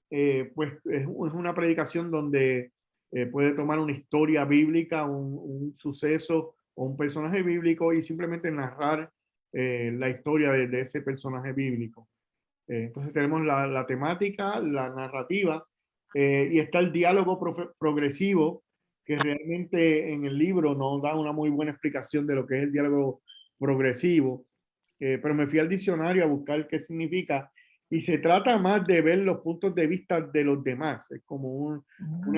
pues es una predicación donde puede tomar una historia bíblica, un suceso o un personaje bíblico y simplemente narrar la historia de ese personaje bíblico. Entonces tenemos la temática, la narrativa y está el diálogo progresivo, que realmente en el libro no da una muy buena explicación de lo que es el diálogo progresivo, pero me fui al diccionario a buscar qué significa y se trata más de ver los puntos de vista de los demás. Es como una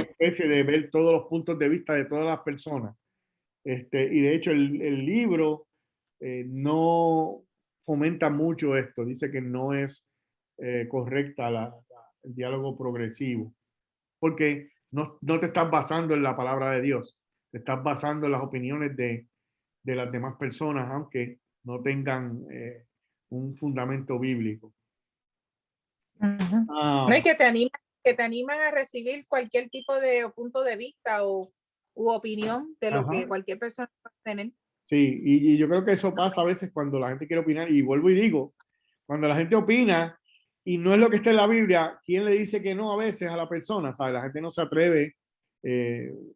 especie de ver todos los puntos de vista de todas las personas. Y de hecho el libro no fomenta mucho esto. Dice que no es correcta el diálogo progresivo, porque no te estás basando en la palabra de Dios, te estás basando en las opiniones de las demás personas, aunque no tengan un fundamento bíblico.
No, y que te animan a recibir cualquier tipo de punto de vista u opinión de lo que cualquier persona puede tener.
Sí, y yo creo que eso pasa a veces cuando la gente quiere opinar, y vuelvo y digo, cuando la gente opina y no es lo que está en la Biblia, ¿quién le dice que no a veces a la persona? ¿Sabe? La gente no se atreve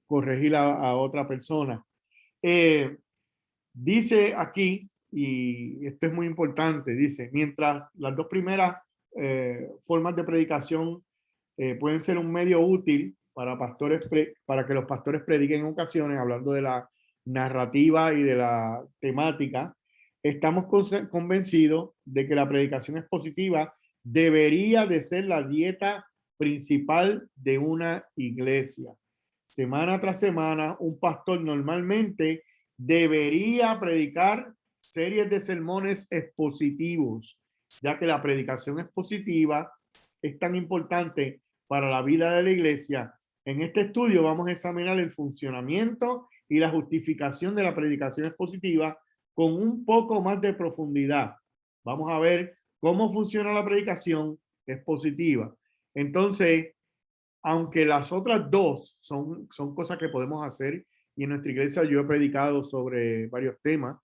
corregir a otra persona. Dice aquí, y esto es muy importante, dice, mientras las dos primeras formas de predicación pueden ser un medio útil para para que los pastores prediquen en ocasiones, hablando de la narrativa y de la temática, estamos convencidos de que la predicación expositiva debería de ser la dieta principal de una iglesia. Semana tras semana, un pastor normalmente debería predicar series de sermones expositivos, ya que la predicación expositiva es tan importante para la vida de la iglesia. En este estudio vamos a examinar el funcionamiento y la justificación de la predicación expositiva con un poco más de profundidad. Vamos a ver cómo funciona la predicación expositiva. Entonces, aunque las otras dos son cosas que podemos hacer, y en nuestra iglesia yo he predicado sobre varios temas.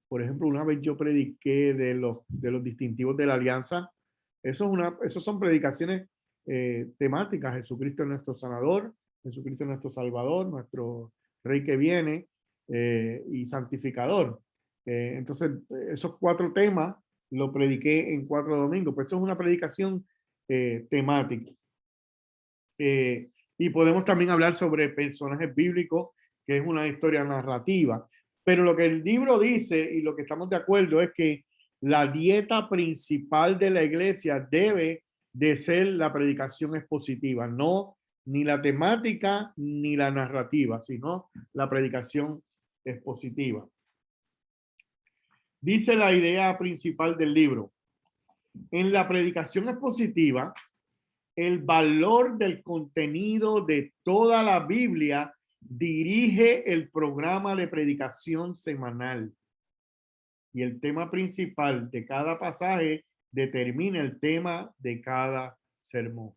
Por ejemplo, una vez yo prediqué de los distintivos de la alianza. Eso son predicaciones temáticas. Jesucristo es nuestro sanador, Jesucristo es nuestro salvador, nuestro rey que viene y santificador. Entonces, esos 4 temas lo prediqué en 4 domingos. Pues eso es una predicación temática. Y podemos también hablar sobre personajes bíblicos, que es una historia narrativa. Pero lo que el libro dice y lo que estamos de acuerdo es que la dieta principal de la iglesia debe de ser la predicación expositiva, no ni la temática ni la narrativa, sino la predicación expositiva. Dice la idea principal del libro: en la predicación expositiva, el valor del contenido de toda la Biblia dirige el programa de predicación semanal. Y el tema principal de cada pasaje determina el tema de cada sermón.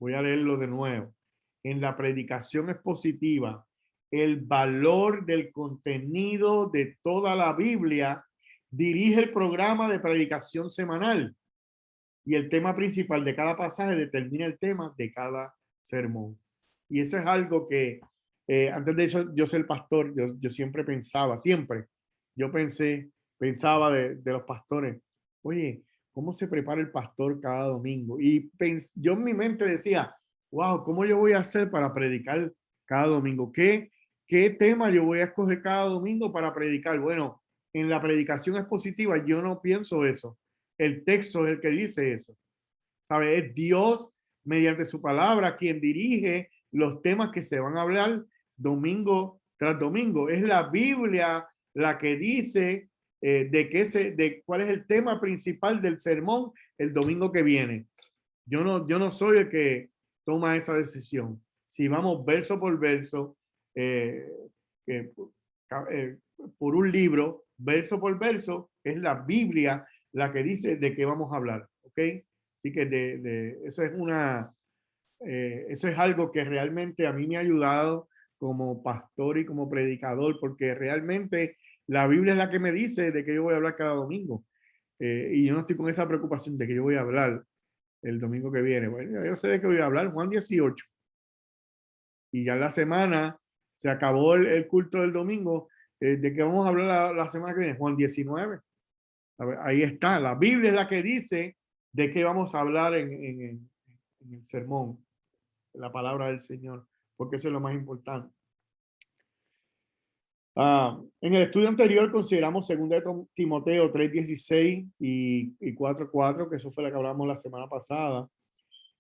Voy a leerlo de nuevo. En la predicación expositiva, el valor del contenido de toda la Biblia dirige el programa de predicación semanal y el tema principal de cada pasaje determina el tema de cada sermón. Y eso es algo que antes de yo ser pastor, yo siempre pensaba, pensaba de los pastores, oye, ¿cómo se prepara el pastor cada domingo? Y yo en mi mente decía, wow, ¿cómo yo voy a hacer para predicar cada domingo? ¿Qué tema yo voy a escoger cada domingo para predicar? Bueno, en la predicación expositiva yo no pienso eso. El texto es el que dice eso. ¿Sabe? Es Dios mediante su palabra quien dirige los temas que se van a hablar domingo tras domingo. Es la Biblia la que dice de cuál es el tema principal del sermón el domingo que viene. Yo no soy el que toma esa decisión. Si vamos verso por verso, por un libro, verso por verso, es la Biblia la que dice de qué vamos a hablar, ¿ok? Así que eso es algo que realmente a mí me ha ayudado como pastor y como predicador, porque realmente la Biblia es la que me dice de qué yo voy a hablar cada domingo. Y yo no estoy con esa preocupación de que yo voy a hablar el domingo que viene. Bueno, yo sé de qué voy a hablar, Juan 18. Y ya en la semana se acabó el culto del domingo. ¿De qué vamos a hablar la semana que viene? Juan 19. A ver, ahí está, la Biblia es la que dice de qué vamos a hablar en el sermón, la palabra del Señor, porque eso es lo más importante. En el estudio anterior consideramos 2 Timoteo 3:16 y 4:4, que eso fue la que hablamos la semana pasada.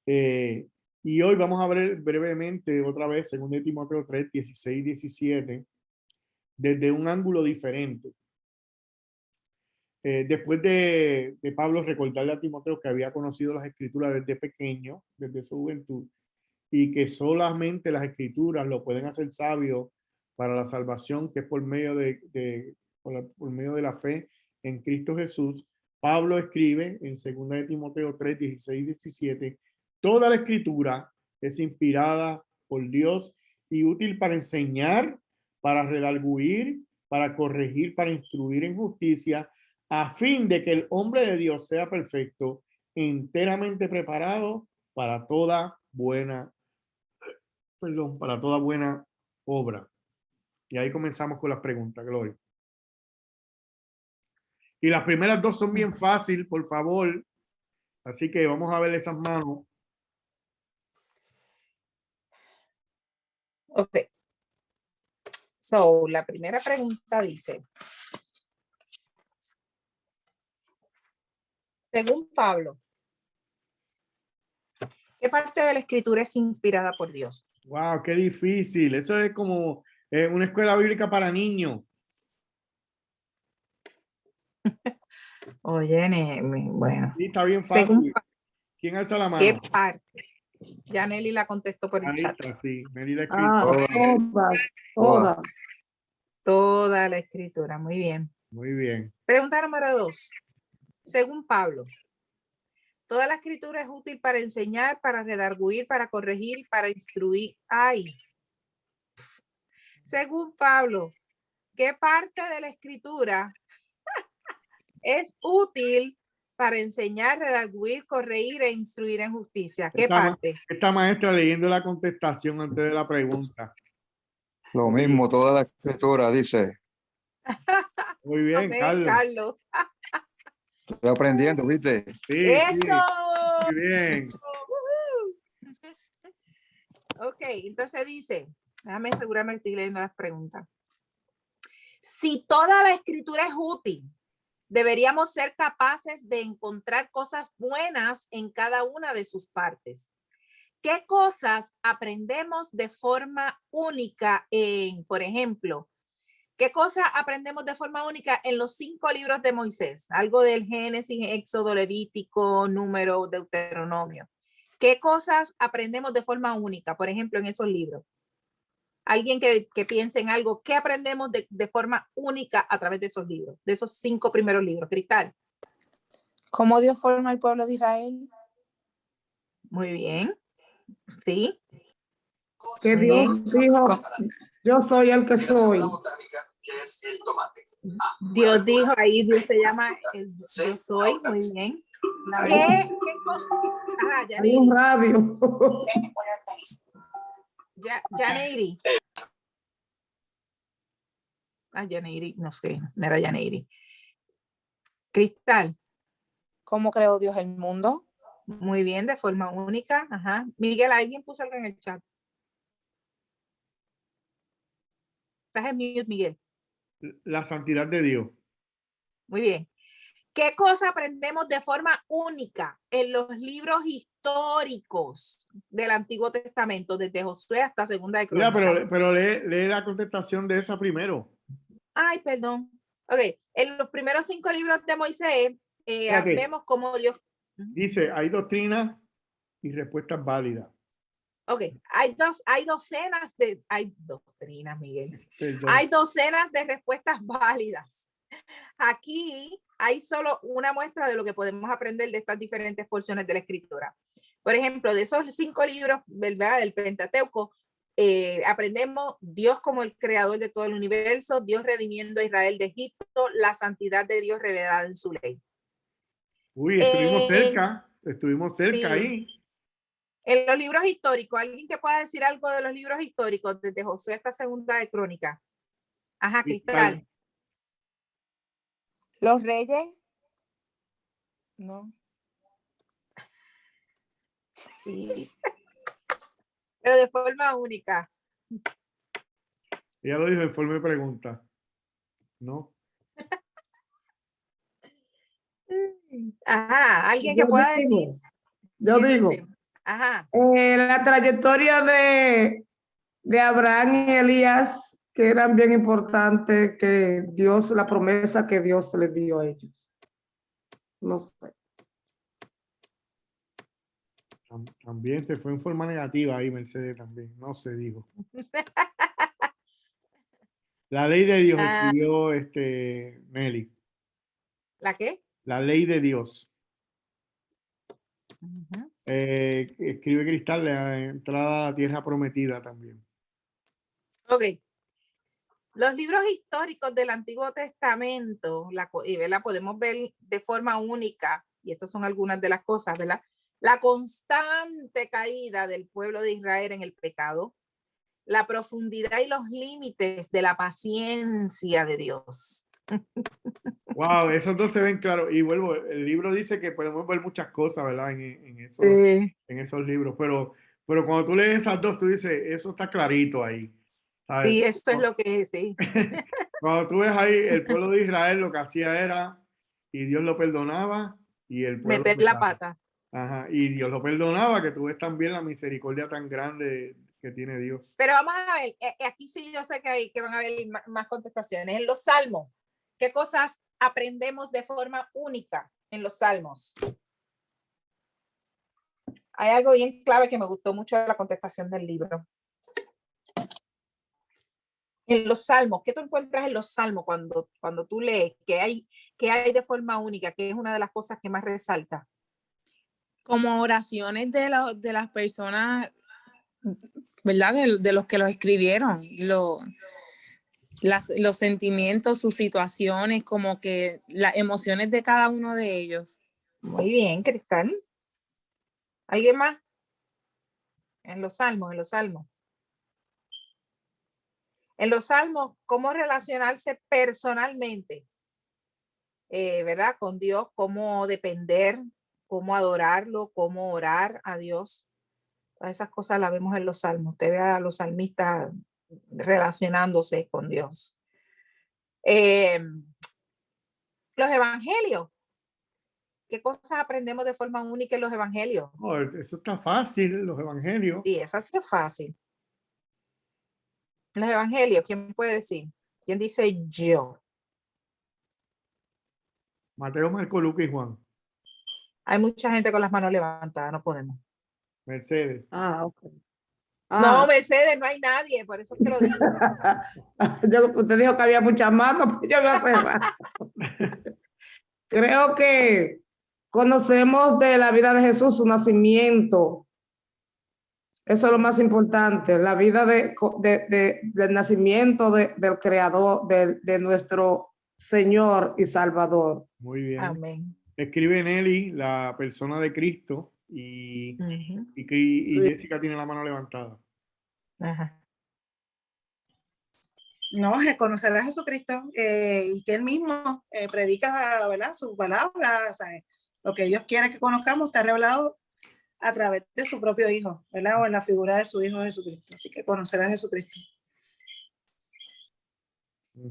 Y hoy vamos a ver brevemente otra vez 2 Timoteo 3:16 y 17, desde un ángulo diferente. Después de Pablo recordarle a Timoteo que había conocido las escrituras desde pequeño, desde su juventud, y que solamente las escrituras lo pueden hacer sabio para la salvación, que es por medio por medio de la fe en Cristo Jesús. Pablo escribe en 2 Timoteo 3:16 y 17, toda la escritura es inspirada por Dios y útil para enseñar, para redarguir, para corregir, para instruir en justicia, a fin de que el hombre de Dios sea perfecto, enteramente preparado para toda buena obra. Y ahí comenzamos con las preguntas, Gloria. Y las primeras dos son bien fáciles, por favor. Así que vamos a ver esas manos.
Ok. So, la primera pregunta dice, según Pablo, ¿qué parte de la escritura es inspirada por Dios?
Wow, qué difícil. Eso es como una escuela bíblica para niños.
Oye, bueno.
Sí, está bien fácil.
Según
¿Quién alza la mano?
¿qué parte? Ya Nelly la contestó por el
Ahí
chat.
está, sí. Melida
Todas.
Toda la escritura, muy bien.
Muy bien.
Pregunta número 2. Según Pablo, toda la escritura es útil para enseñar, para redarguir, para corregir, para instruir. Ay. Según Pablo, ¿qué parte de la escritura es útil para enseñar, redarguir, corregir e instruir en justicia? ¿Qué parte?
Esta maestra leyendo la contestación antes de la pregunta.
Lo mismo, toda la escritura dice.
Muy bien,
Amén,
Carlos.
Estoy aprendiendo, ¿viste?
Sí,
¡Eso!
Sí, muy bien.
Ok, entonces dice, déjame asegurarme que estoy leyendo las preguntas. Si toda la escritura es útil, deberíamos ser capaces de encontrar cosas buenas en cada una de sus partes. ¿Qué cosas aprendemos de forma única por ejemplo, qué cosas aprendemos de forma única en los 5 libros de Moisés? Algo del Génesis, Éxodo, Levítico, Número, Deuteronomio. ¿Qué cosas aprendemos de forma única, por ejemplo, en esos libros? Alguien que piense en algo, ¿qué aprendemos de forma única a través de esos libros, de esos 5 primeros libros? Cristal.
¿Cómo Dios forma el pueblo de Israel?
Muy bien. Sí.
Que
Muy
Dios dijo, yo soy el que soy.
Dios dijo ahí, Dios se llama el yo soy, muy bien. ¿Qué Ajá,
Hay un
Yaneiri.
radio.
Yaneiri. Yaneiri, no sé, no era Yaneiri. Cristal.
¿Cómo creó Dios el mundo?
Muy bien, de forma única. Ajá. Miguel, alguien puso algo en el chat. Estás en mute, Miguel.
La santidad de Dios.
Muy bien. ¿Qué cosa aprendemos de forma única en los libros históricos del Antiguo Testamento, desde Josué hasta Segunda de
Mira,
Crónicas?
pero lee la contestación de esa primero.
Ay, perdón. Ok, en los primeros 5 libros de Moisés vemos cómo Dios...
Dice, hay doctrinas y respuestas válidas.
Ok, hay doctrinas, Miguel.
Perdón.
Hay docenas de respuestas válidas. Aquí hay solo una muestra de lo que podemos aprender de estas diferentes porciones de la escritura. Por ejemplo, de esos 5 libros, ¿verdad?, del Pentateuco, aprendemos Dios como el creador de todo el universo, Dios redimiendo a Israel de Egipto, la santidad de Dios revelada en su ley.
Uy, estuvimos cerca
Sí.
ahí.
En los libros históricos, ¿alguien que pueda decir algo de los libros históricos desde Josué hasta Segunda de Crónicas? Ajá, Cristal.
¿Los reyes? No.
Sí. Pero de forma única.
Ella lo dijo en forma de pregunta. ¿No?
Ajá, alguien que pueda decir.
Yo digo.
Dice? Ajá.
La trayectoria de Abraham y Elías, que eran bien importantes, que Dios, la promesa que Dios les dio a ellos. No sé.
También se fue en forma negativa ahí, Mercedes, también. No se dijo. La ley de Dios escribió Nelly.
¿La qué?
La ley de Dios.
Uh-huh.
Escribe Cristal, la entrada a la tierra prometida también.
Ok. Los libros históricos del Antiguo Testamento, la podemos ver de forma única, y estas son algunas de las cosas, ¿verdad? La constante caída del pueblo de Israel en el pecado, la profundidad y los límites de la paciencia de Dios.
Wow, esos dos se ven claros. Y vuelvo, el libro dice que podemos ver muchas cosas, ¿verdad? En esos libros. Pero cuando tú lees esas dos, tú dices, eso está clarito ahí. ¿Sabes?
Sí, esto es lo que es, sí.
Cuando tú ves ahí, el pueblo de Israel lo que hacía era, y Dios lo perdonaba, y el pueblo
meter la pata.
Ajá, y Dios lo perdonaba, que tú ves también la misericordia tan grande que tiene Dios.
Pero vamos a ver, aquí sí yo sé que van a haber más contestaciones. En los Salmos, ¿qué cosas aprendemos de forma única en los Salmos? Hay algo bien clave que me gustó mucho de la contestación del libro. En los Salmos, ¿qué tú encuentras en los Salmos cuando tú lees? ¿Qué hay de forma única? ¿Qué es una de las cosas que más resalta?
Como oraciones de las personas, ¿verdad? De los que los escribieron, los sentimientos, sus situaciones, como que las emociones de cada uno de ellos.
Muy bien, Cristal. ¿Alguien más? En los Salmos. En los Salmos, ¿cómo relacionarse personalmente? ¿Verdad? Con Dios, cómo depender, cómo adorarlo, cómo orar a Dios. Todas esas cosas las vemos en los Salmos. Usted ve a los salmistas relacionándose con Dios. Los evangelios. ¿Qué cosas aprendemos de forma única en los evangelios?
Oh, eso está fácil, los evangelios.
Sí, eso sí es fácil. Los evangelios, ¿quién puede decir? ¿Quién dice yo?
Mateo, Marco, Lucas y Juan.
Hay mucha gente con las manos levantadas, no podemos.
Mercedes.
Ok.
No, Mercedes, no hay nadie, por eso es que lo digo.
Usted dijo que había muchas manos, pues yo voy a cerrar. Creo que conocemos de la vida de Jesús, su nacimiento, Eso es lo más importante, la vida del nacimiento del Creador, de nuestro Señor y Salvador.
Muy bien.
Amén.
Escribe Nelly, la persona de Cristo, y
Sí.
Jessica tiene la mano levantada.
Ajá.
No, es conocer a Jesucristo y que Él mismo predica, ¿verdad? Su palabra, o sea, lo que Dios quiere que conozcamos está revelado a través de su propio Hijo, ¿verdad? O en la figura de su Hijo Jesucristo. Así que conocer a Jesucristo.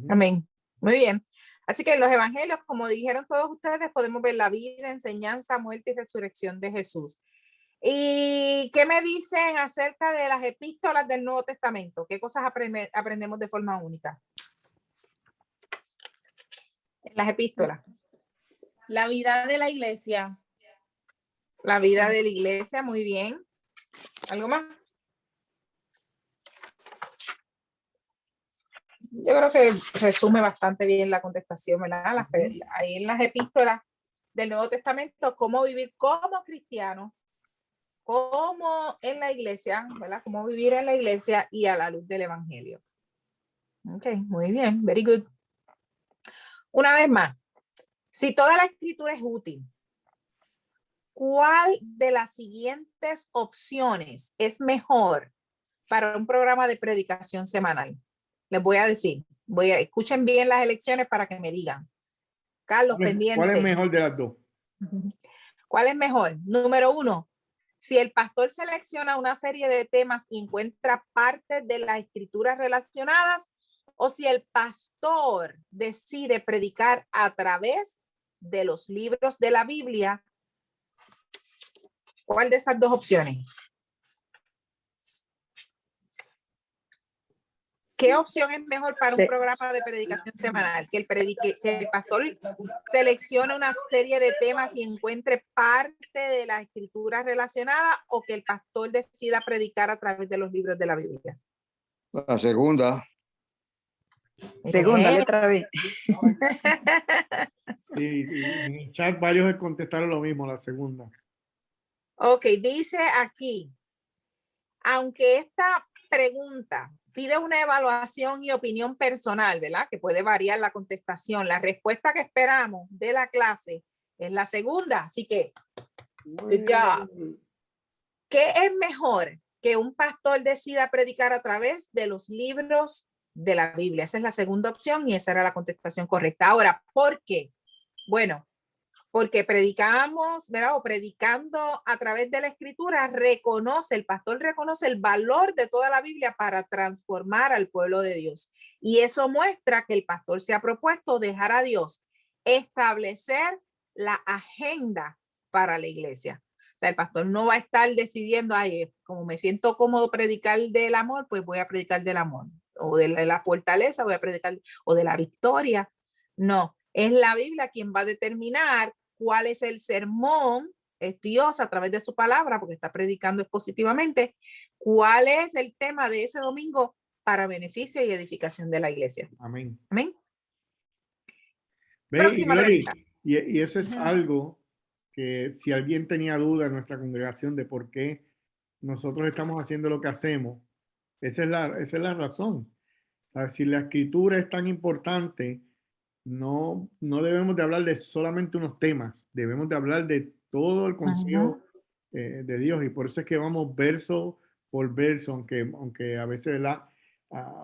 Amén. Muy bien. Así que en los evangelios, como dijeron todos ustedes, podemos ver la vida, enseñanza, muerte y resurrección de Jesús. ¿Y qué me dicen acerca de las epístolas del Nuevo Testamento? ¿Qué cosas aprendemos de forma única? En las epístolas.
La vida de la iglesia.
La vida de la iglesia, muy bien. ¿Algo más? Yo creo que resume bastante bien la contestación, ¿verdad? Ahí en las epístolas del Nuevo Testamento, cómo vivir como cristiano, cómo en la iglesia, ¿verdad? Cómo vivir en la iglesia y a la luz del evangelio. Ok, muy bien, very good. Una vez más, si toda la escritura es útil, ¿cuál de las siguientes opciones es mejor para un programa de predicación semanal? Les voy a decir, escuchen bien las elecciones para que me digan. Carlos, pendiente.
¿Cuál es mejor de las dos?
¿Cuál es mejor? Número 1, si el pastor selecciona una serie de temas y encuentra partes de las escrituras relacionadas, o si el pastor decide predicar a través de los libros de la Biblia. ¿Cuál de esas dos opciones? ¿Qué opción es mejor para un programa de predicación semanal? Que el pastor seleccione una serie de temas y encuentre parte de las escrituras relacionadas, o que el pastor decida predicar a través de los libros de la Biblia.
La segunda.
Segunda letra B.
Sí, en el chat varios contestaron lo mismo, la segunda.
Ok, dice aquí, aunque esta pregunta pide una evaluación y opinión personal, ¿verdad? Que puede variar la contestación. La respuesta que esperamos de la clase es la segunda. Así que, good job. ¿Qué es mejor? Que un pastor decida predicar a través de los libros de la Biblia. Esa es la segunda opción y esa era la contestación correcta. Ahora, ¿por qué? Bueno, porque predicamos, ¿verdad? O predicando a través de la escritura, el pastor reconoce el valor de toda la Biblia para transformar al pueblo de Dios. Y eso muestra que el pastor se ha propuesto dejar a Dios establecer la agenda para la iglesia. O sea, el pastor no va a estar decidiendo, ay, como me siento cómodo predicar del amor, pues voy a predicar del amor. O de la fortaleza, voy a predicar, o de la victoria. No, es la Biblia quien va a determinar cuál es el sermón, es Dios a través de su palabra, porque está predicando expositivamente, cuál es el tema de ese domingo para beneficio y edificación de la iglesia.
Amén.
Amén.
Próxima pregunta. Y eso es algo que, si alguien tenía duda en nuestra congregación de por qué nosotros estamos haciendo lo que hacemos, esa es la razón. O sea, si la escritura es tan importante, no debemos de hablar de solamente unos temas, debemos de hablar de todo el consejo de Dios, y por eso es que vamos verso por verso, aunque a veces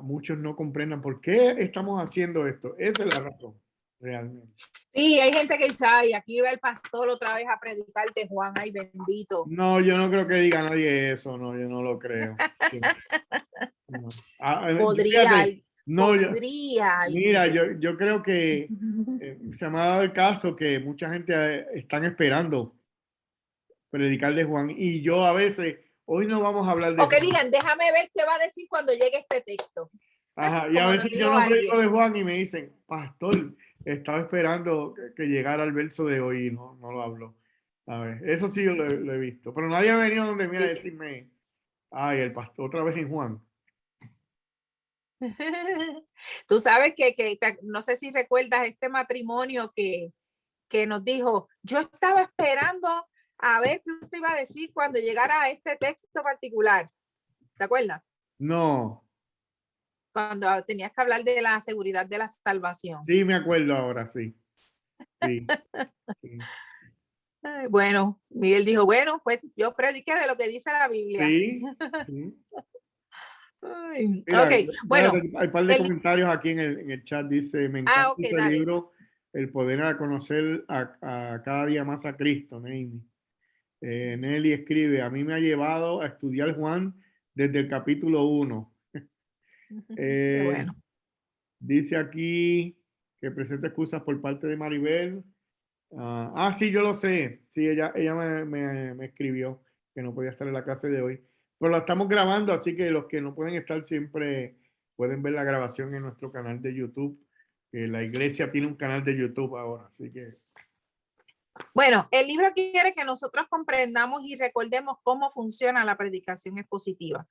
muchos no comprendan por qué estamos haciendo esto. Esa es la razón, realmente.
Sí, hay gente que dice, ay, aquí va el pastor otra vez a predicar de Juan, ay, bendito.
No, yo no creo que diga nadie eso, no, yo no lo creo. No.
Podría.
No,
Podría.
yo creo que se me ha dado el caso que mucha gente están esperando predicar de Juan, y yo a veces, hoy no vamos a hablar de
Juan. O que
Juan.
digan, déjame ver qué va a decir cuando llegue este texto.
Ajá, y a veces yo no predico de Juan y me dicen, pastor, estaba esperando que llegara el verso de hoy y no lo habló. A ver, eso sí lo he visto, pero nadie ha venido donde mí a decirme, ay, el pastor otra vez en Juan.
Tú sabes que no sé si recuerdas este matrimonio que nos dijo, yo estaba esperando a ver qué usted iba a decir cuando llegara a este texto particular. ¿Te acuerdas?
No,
Cuando tenías que hablar de la seguridad de la salvación.
sí me acuerdo ahora, sí. Sí, sí.
Bueno, Miguel dijo, bueno, pues yo prediqué de lo que dice la Biblia.
Sí, sí.
Ay,
Mira,
ok, bueno.
hay un par de
el-
comentarios aquí en el chat. Dice, me encanta
ok,
ese
dale.
libro, El poder a conocer a cada día más a Cristo, Naomi. Nelly escribe, a mí me ha llevado a estudiar Juan desde el capítulo 1.
Qué bueno.
Dice aquí que presenta excusas por parte de Maribel. Sí, yo lo sé. Sí, ella me escribió que no podía estar en la clase de hoy. Pero la estamos grabando, así que los que no pueden estar siempre pueden ver la grabación en nuestro canal de YouTube. La iglesia tiene un canal de YouTube ahora, así que...
Bueno, el libro quiere que nosotros comprendamos y recordemos cómo funciona la predicación expositiva.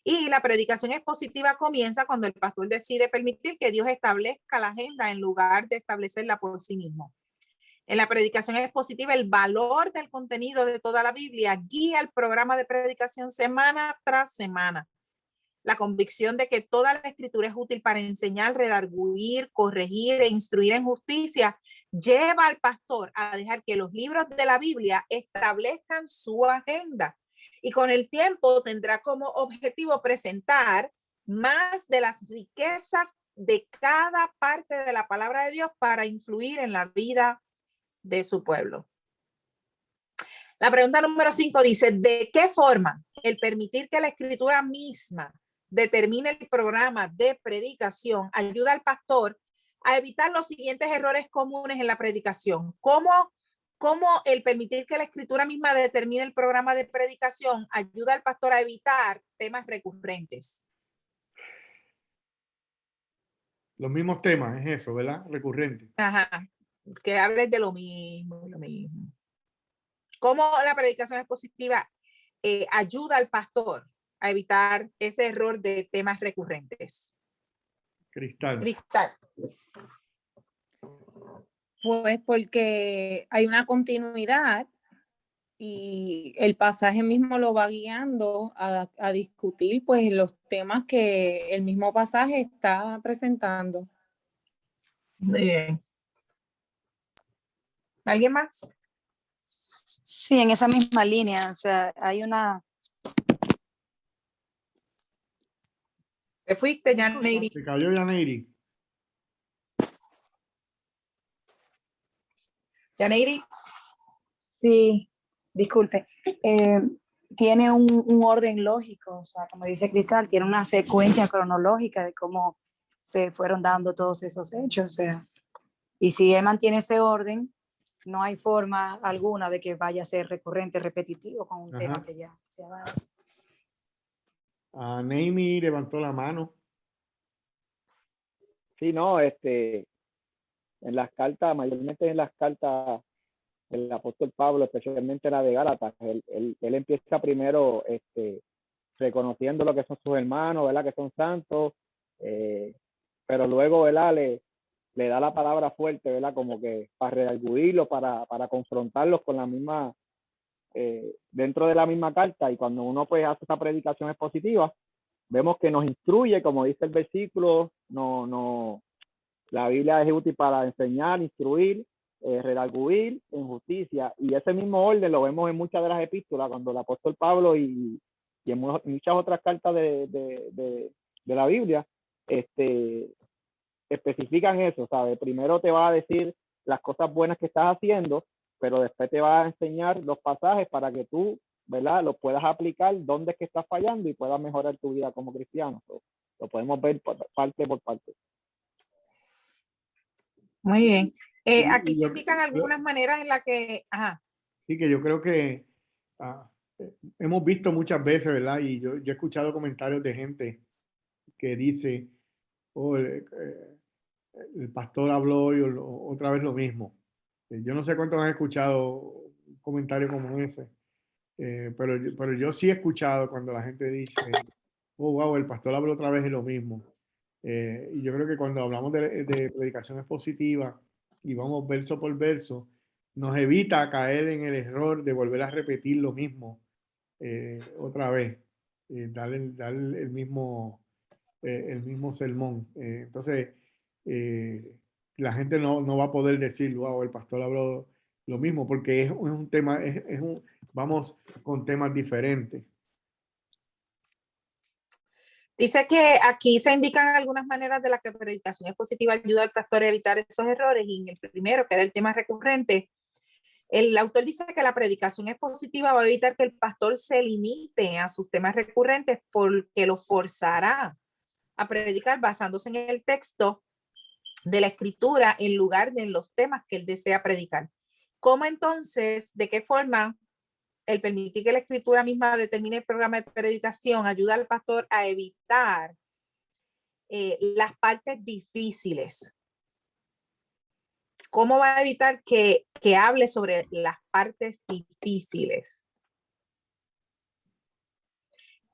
Y la predicación expositiva comienza cuando el pastor decide permitir que Dios establezca la agenda en lugar de establecerla por sí mismo. En la predicación expositiva, el valor del contenido de toda la Biblia guía el programa de predicación semana tras semana. La convicción de que toda la escritura es útil para enseñar, redarguir, corregir e instruir en justicia lleva al pastor a dejar que los libros de la Biblia establezcan su agenda. Y con el tiempo tendrá como objetivo presentar más de las riquezas de cada parte de la palabra de Dios para influir en la vida de su pueblo. La pregunta número 5 dice, ¿de qué forma el permitir que la escritura misma determine el programa de predicación ayuda al pastor a evitar los siguientes errores comunes en la predicación? ¿Cómo el permitir que la escritura misma determine el programa de predicación ayuda al pastor a evitar temas recurrentes?
Los mismos temas, es eso, ¿verdad? Recurrente.
Ajá, que hables de lo mismo. ¿Cómo la predicación expositiva ayuda al pastor a evitar ese error de temas recurrentes?
Cristal.
Pues porque hay una continuidad y el pasaje mismo lo va guiando a discutir pues los temas que el mismo pasaje está presentando.
Muy bien. ¿Alguien más?
Sí, en esa misma línea, o sea, hay una...
¿Te fuiste, Yaneiri?
Se cayó Yaneiri.
Yaneiri.
Sí, disculpe. Tiene un orden lógico, o sea, como dice Cristal, tiene una secuencia cronológica de cómo se fueron dando todos esos hechos, o sea, y si él mantiene ese orden, no hay forma alguna de que vaya a ser recurrente, repetitivo con un tema que ya se ha dado.
Naomi levantó la mano.
Sí, no, en las cartas, mayormente en las cartas del apóstol Pablo, especialmente la de Gálatas, él empieza primero reconociendo lo que son sus hermanos, ¿verdad? Que son santos, pero luego, ¿verdad? Le da la palabra fuerte, ¿verdad? Como que para redarguirlos, para confrontarlos con la misma, dentro de la misma carta. Y cuando uno pues hace esa predicación expositiva, vemos que nos instruye, como dice el versículo, la Biblia es útil para enseñar, instruir, redarguir en justicia. Y ese mismo orden lo vemos en muchas de las epístolas, cuando el apóstol Pablo y en muchas otras cartas de la Biblia especifican eso, ¿sabes? Primero te va a decir las cosas buenas que estás haciendo, pero después te va a enseñar los pasajes para que tú, ¿verdad? Lo puedas aplicar dónde es que estás fallando y puedas mejorar tu vida como cristiano. Lo podemos ver parte por parte.
Muy bien.
Sí,
Aquí se indican algunas maneras en las que... Ajá.
Sí, que yo creo que hemos visto muchas veces, ¿verdad? Y yo he escuchado comentarios de gente que dice, oh, el pastor habló y otra vez lo mismo. Yo no sé cuántos han escuchado un comentario como ese, pero yo sí he escuchado cuando la gente dice, oh, wow, el pastor habló otra vez y lo mismo. Y yo creo que cuando hablamos de predicación expositiva y vamos verso por verso, nos evita caer en el error de volver a repetir lo mismo otra vez. dar el mismo sermón. Entonces, la gente no va a poder decir, wow, el pastor habló lo mismo, porque es un tema, vamos con temas diferentes.
Dice que aquí se indican algunas maneras de las que la predicación expositiva ayuda al pastor a evitar esos errores, y en el primero, que era el tema recurrente, el autor dice que la predicación expositiva va a evitar que el pastor se limite a sus temas recurrentes, porque lo forzará a predicar basándose en el texto de la escritura en lugar de en los temas que él desea predicar. ¿Cómo entonces, de qué forma el permitir que la escritura misma determine el programa de predicación ayuda al pastor a evitar las partes difíciles? ¿Cómo va a evitar que hable sobre las partes difíciles?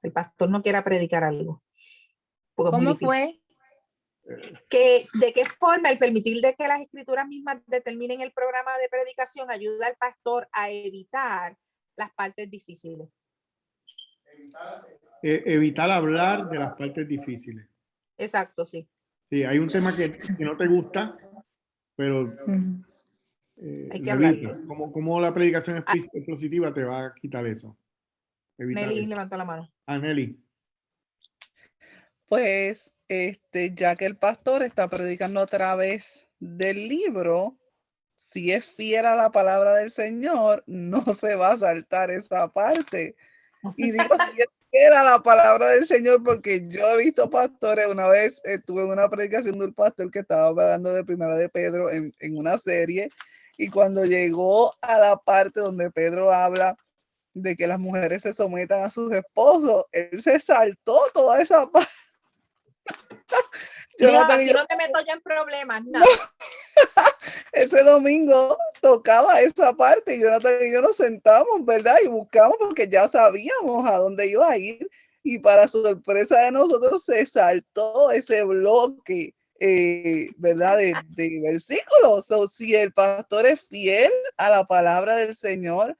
El pastor no quiera predicar algo.
¿Cómo fue?
¿De qué forma el permitir de que las escrituras mismas determinen el programa de predicación ayuda al pastor a evitar las partes difíciles?
Evitar hablar de las partes difíciles.
Exacto, sí.
Sí, hay un tema que no te gusta, pero
hay que hablarlo.
¿Cómo la predicación expositiva te va a quitar eso?
Nelly levantó la mano.
Nelly.
Pues, ya que el pastor está predicando a través del libro, si es fiel a la palabra del Señor, no se va a saltar esa parte. Y digo, si es fiel a la palabra del Señor, porque yo he visto pastores, una vez estuve en una predicación de un pastor que estaba hablando de Primera de Pedro en una serie, y cuando llegó a la parte donde Pedro habla de que las mujeres se sometan a sus esposos, él se saltó toda esa parte.
Aquí no me meto ya en problemas, no.
Ese domingo tocaba esa parte y Jonathan y yo nos sentamos, ¿verdad? Y buscamos porque ya sabíamos a dónde iba a ir, y para sorpresa de nosotros se saltó ese bloque, ¿verdad? De versículos. O si el pastor es fiel a la palabra del Señor,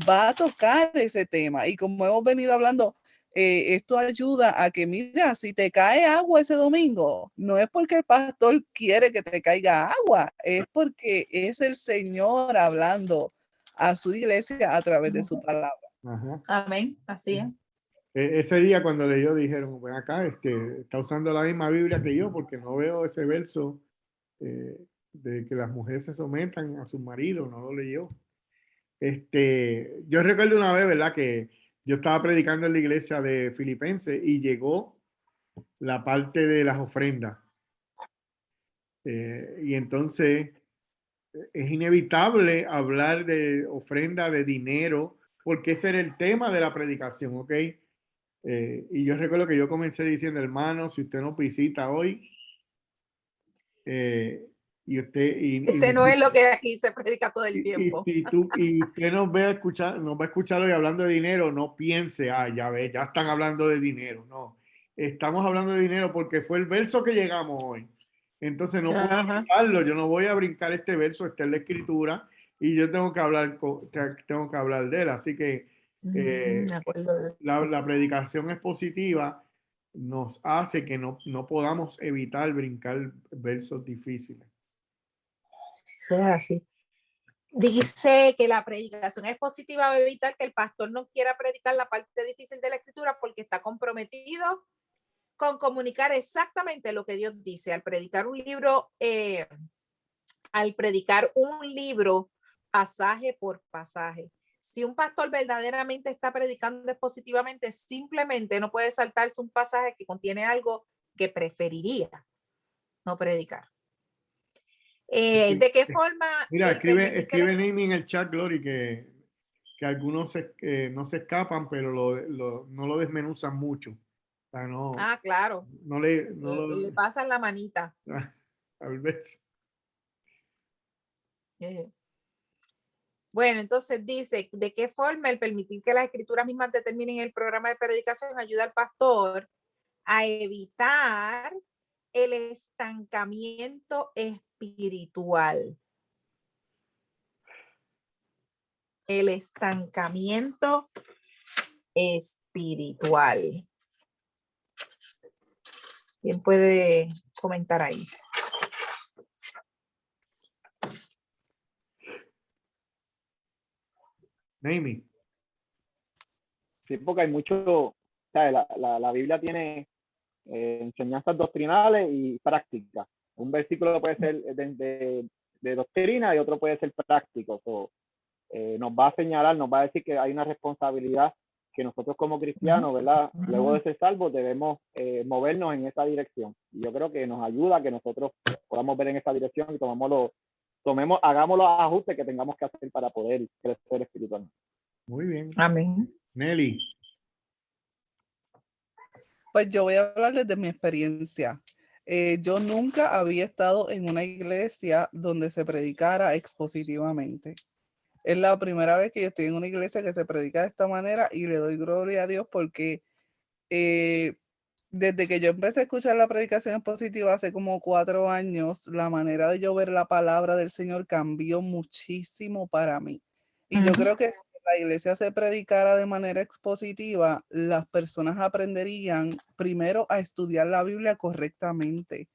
va a tocar ese tema. Y como hemos venido hablando, esto ayuda a que, mira, si te cae agua ese domingo, no es porque el pastor quiere que te caiga agua, es porque es el Señor hablando a su iglesia a través de su palabra.
Ajá.
Amén, así es.
Ese día cuando leyó dijeron, ven acá, está usando la misma Biblia que yo, porque no veo ese verso de que las mujeres se sometan a sus maridos, no lo leyó. Yo recuerdo una vez, ¿verdad? Que yo estaba predicando en la iglesia de Filipenses y llegó la parte de las ofrendas. Y entonces es inevitable hablar de ofrenda, de dinero, porque ese era el tema de la predicación, ¿ok? Y yo recuerdo que yo comencé diciendo, hermano, si usted nos visita hoy, y usted
no es lo que aquí se predica todo el tiempo.
Y usted nos va a escuchar hoy hablando de dinero, no piense, ya ve, ya están hablando de dinero. No, estamos hablando de dinero porque fue el verso que llegamos hoy. Entonces no puedo brincarlo, yo no voy a brincar este verso, está en la escritura y yo tengo que hablar de él. Así que la predicación expositiva nos hace que no podamos evitar brincar versos difíciles.
Eso es así. Dice que la predicación expositiva va a evitar que el pastor no quiera predicar la parte difícil de la escritura porque está comprometido con comunicar exactamente lo que Dios dice. Al predicar un libro pasaje por pasaje. Si un pastor verdaderamente está predicando expositivamente, simplemente no puede saltarse un pasaje que contiene algo que preferiría no predicar. ¿De qué forma?
Mira, escribe Amy en el chat, Glory, que algunos no se escapan, pero no lo desmenuzan mucho. O sea, no,
claro. Le pasan la manita.
Tal vez.
Bueno, entonces dice, ¿de qué forma el permitir que las escrituras mismas determinen el programa de predicación ayuda al pastor a evitar el estancamiento espiritual? El estancamiento espiritual. espiritual. ¿Quién puede comentar ahí?
Amy.
Sí, porque hay mucho, ¿sabes? La Biblia tiene enseñanzas doctrinales y prácticas. Un versículo puede ser de doctrina y otro puede ser práctico. Nos va a señalar, nos va a decir que hay una responsabilidad que nosotros como cristianos, ¿verdad? Luego de ser salvos debemos movernos en esa dirección. Y yo creo que nos ayuda a que nosotros podamos ver en esa dirección y hagamos los ajustes que tengamos que hacer para poder crecer espiritualmente.
Muy bien.
Amén.
Nelly.
Pues yo voy a hablar desde mi experiencia. Yo nunca había estado en una iglesia donde se predicara expositivamente. Es la primera vez que yo estoy en una iglesia que se predica de esta manera y le doy gloria a Dios porque desde que yo empecé a escuchar la predicación expositiva hace como 4 años, la manera de yo ver la palabra del Señor cambió muchísimo para mí. Y yo creo que si la iglesia se predicara de manera expositiva, las personas aprenderían primero a estudiar la Biblia correctamente,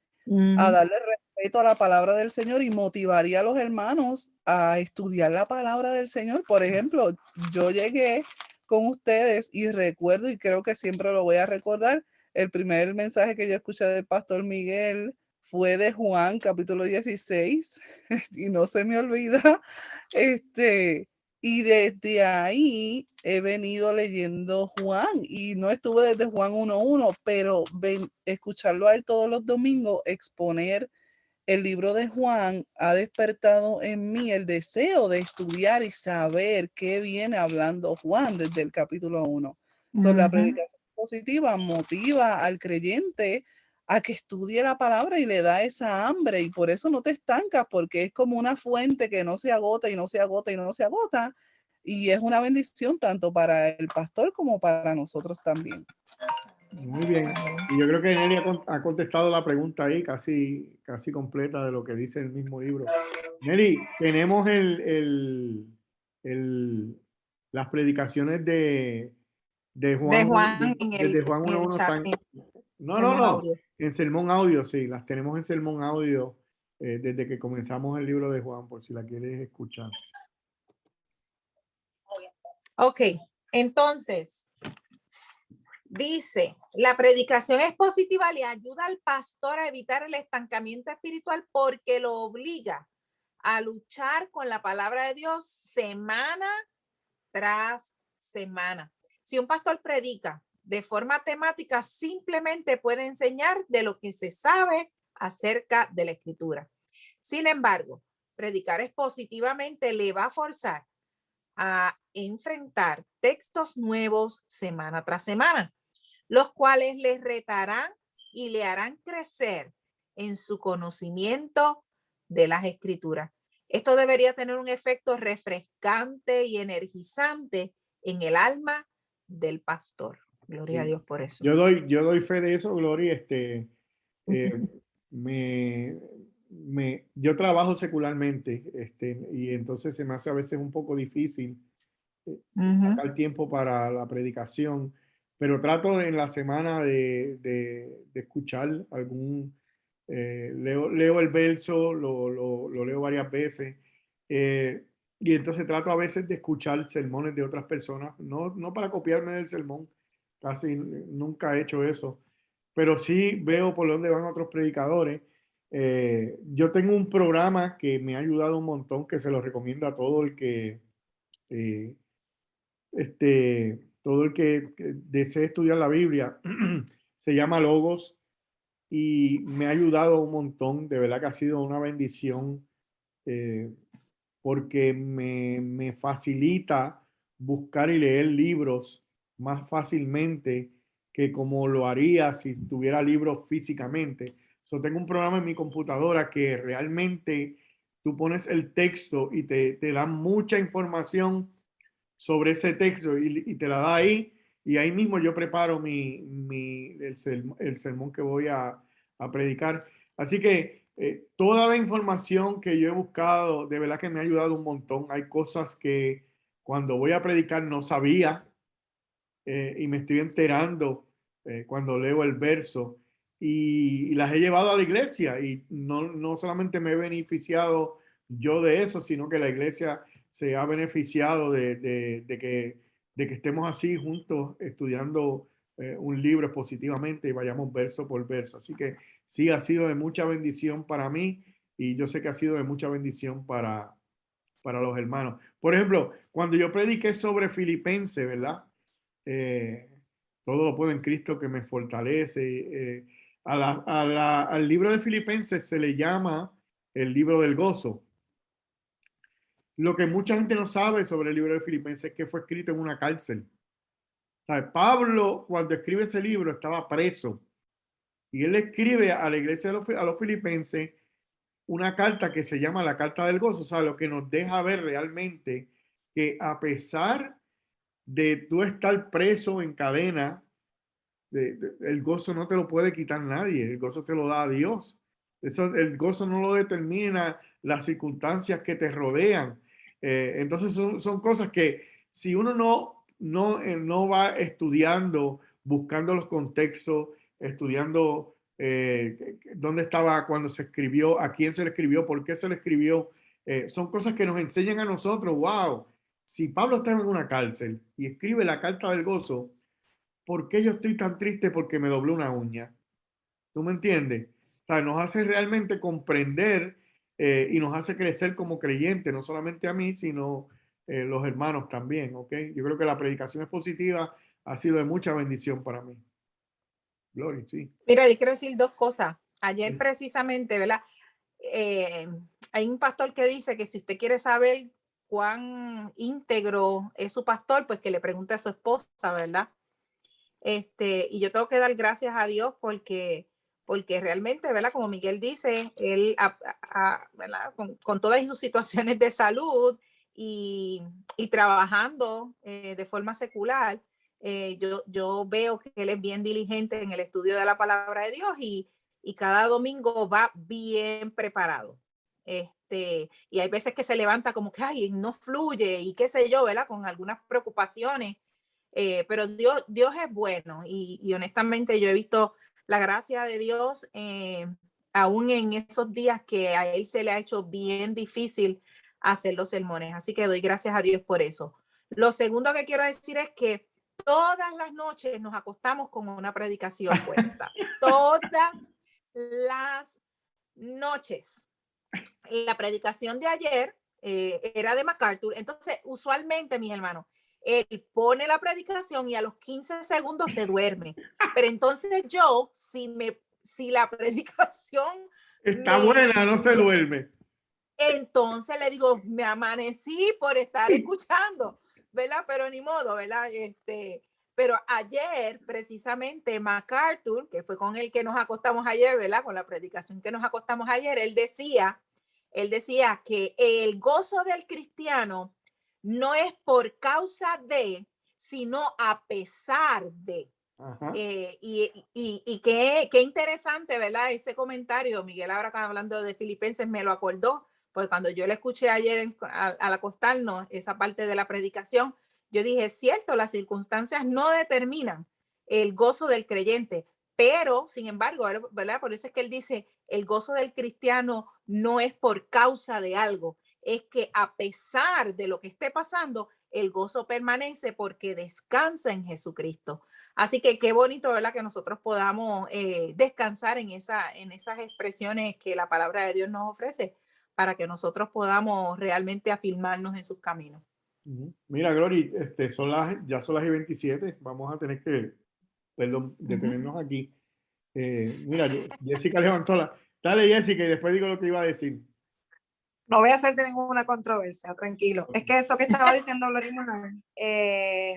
a darle respeto a la palabra del Señor y motivaría a los hermanos a estudiar la palabra del Señor. Por ejemplo, yo llegué con ustedes y recuerdo, y creo que siempre lo voy a recordar, el primer mensaje que yo escuché del pastor Miguel fue de Juan, capítulo 16, y no se me olvida, y desde ahí he venido leyendo Juan y no estuve desde Juan 1:1, pero escucharlo a él todos los domingos exponer el libro de Juan ha despertado en mí el deseo de estudiar y saber qué viene hablando Juan desde el capítulo 1. La predicación positiva motiva al creyente a que estudie la palabra y le da esa hambre, y por eso no te estancas, porque es como una fuente que no se agota y no se agota y no se agota, y es una bendición tanto para el pastor como para nosotros también.
Muy bien. Y yo creo que Nelly ha contestado la pregunta ahí casi completa de lo que dice el mismo libro. Nelly, tenemos las predicaciones de Juan, desde Juan 1:1 están. No. En Sermón Audio, sí, las tenemos en Sermón Audio desde que comenzamos el libro de Juan, por si la quieres escuchar.
Ok, entonces, dice, la predicación expositiva le ayuda al pastor a evitar el estancamiento espiritual porque lo obliga a luchar con la palabra de Dios semana tras semana. Si un pastor predica de forma temática, simplemente puede enseñar de lo que se sabe acerca de la escritura. Sin embargo, predicar expositivamente le va a forzar a enfrentar textos nuevos semana tras semana, los cuales les retarán y le harán crecer en su conocimiento de las escrituras. Esto debería tener un efecto refrescante y energizante en el alma del pastor. Gloria a Dios por eso.
Yo doy fe de eso, Gloria. Yo trabajo secularmente, y entonces se me hace a veces un poco difícil sacar tiempo para la predicación, pero trato en la semana de escuchar algún, leo el verso, lo leo varias veces, y entonces trato a veces de escuchar sermones de otras personas, no para copiarme del sermón, casi nunca he hecho eso, pero sí veo por dónde van otros predicadores. Yo tengo un programa que me ha ayudado un montón, que se lo recomiendo a todo el que desee estudiar la Biblia. Se llama Logos y me ha ayudado un montón. De verdad que ha sido una bendición, porque me facilita buscar y leer libros más fácilmente que como lo haría si tuviera libros físicamente. Tengo un programa en mi computadora que realmente tú pones el texto y te da mucha información sobre ese texto y te la da ahí, y ahí mismo yo preparo el sermón que voy a predicar. Así que toda la información que yo he buscado, de verdad que me ha ayudado un montón. Hay cosas que cuando voy a predicar no sabía, y me estoy enterando cuando leo el verso y las he llevado a la iglesia y no solamente me he beneficiado yo de eso, sino que la iglesia se ha beneficiado de que estemos así juntos estudiando un libro positivamente y vayamos verso por verso. Así que sí, ha sido de mucha bendición para mí y yo sé que ha sido de mucha bendición para los hermanos. Por ejemplo, cuando yo prediqué sobre Filipenses, ¿verdad? Eh, todo lo puedo en Cristo que me fortalece. Al libro de Filipenses se le llama el libro del gozo. Lo que mucha gente no sabe sobre el libro de Filipenses es que fue escrito en una cárcel. O sea, Pablo, cuando escribe ese libro, estaba preso. Y él escribe a la iglesia a los filipenses una carta que se llama la Carta del Gozo. O sea, lo que nos deja ver realmente que a pesar de tú estar preso en cadena, el gozo no te lo puede quitar nadie. El gozo te lo da Dios. El gozo no lo determina las circunstancias que te rodean. Entonces son cosas que si uno no va estudiando, buscando los contextos, estudiando dónde estaba cuando se escribió, a quién se le escribió, por qué se le escribió, son cosas que nos enseñan a nosotros, wow, si Pablo estaba en una cárcel y escribe la carta del gozo, ¿por qué yo estoy tan triste porque me doblé una uña? ¿Tú me entiendes? O sea, nos hace realmente comprender y nos hace crecer como creyentes, no solamente a mí, sino los hermanos también, ¿ok? Yo creo que la predicación expositiva ha sido de mucha bendición para mí. Gloria, sí.
Mira, yo quiero decir dos cosas. Ayer precisamente, ¿verdad? Hay un pastor que dice que si usted quiere saber cuán íntegro es su pastor, pues que le pregunte a su esposa, ¿verdad? Y yo tengo que dar gracias a Dios porque realmente, ¿verdad? Como Miguel dice, él, ¿verdad? Con todas sus situaciones de salud y trabajando de forma secular, yo veo que él es bien diligente en el estudio de la palabra de Dios y cada domingo va bien preparado. Y hay veces que se levanta como que, ay, no fluye y qué sé yo, ¿verdad? Con algunas preocupaciones. Pero Dios es bueno y honestamente yo he visto la gracia de Dios aún en esos días que a él se le ha hecho bien difícil hacer los sermones. Así que doy gracias a Dios por eso. Lo segundo que quiero decir es que todas las noches nos acostamos con una predicación puesta. Todas las noches. La predicación de ayer era de MacArthur. Entonces, usualmente, mis hermanos, él pone la predicación y a los 15 segundos se duerme. Pero entonces yo, si la predicación
está buena, no se duerme.
Entonces le digo, me amanecí por estar escuchando, ¿verdad? Pero ni modo, ¿verdad? Pero ayer, precisamente, MacArthur, que fue con el que nos acostamos ayer, ¿verdad? Con la predicación que nos acostamos ayer, él decía que el gozo del cristiano no es por causa de, sino a pesar de. Y qué interesante, ¿verdad? Ese comentario, Miguel, ahora hablando de Filipenses, me lo acordó, porque cuando yo le escuché ayer al acostarnos esa parte de la predicación, yo dije, es cierto, las circunstancias no determinan el gozo del creyente, pero sin embargo, ¿verdad? Por eso es que él dice, el gozo del cristiano no es por causa de algo, es que a pesar de lo que esté pasando, el gozo permanece porque descansa en Jesucristo. Así que qué bonito, ¿verdad? Que nosotros podamos descansar en esas expresiones que la palabra de Dios nos ofrece para que nosotros podamos realmente afirmarnos en sus caminos.
Mira, Glory, ya son las 27, vamos a tener que, perdón, detenernos aquí. Mira, Jessica levantó la... Dale, Jessica, y después digo lo que iba a decir.
No voy a hacerte ninguna controversia, tranquilo. Es que eso que estaba diciendo Glory Manuel,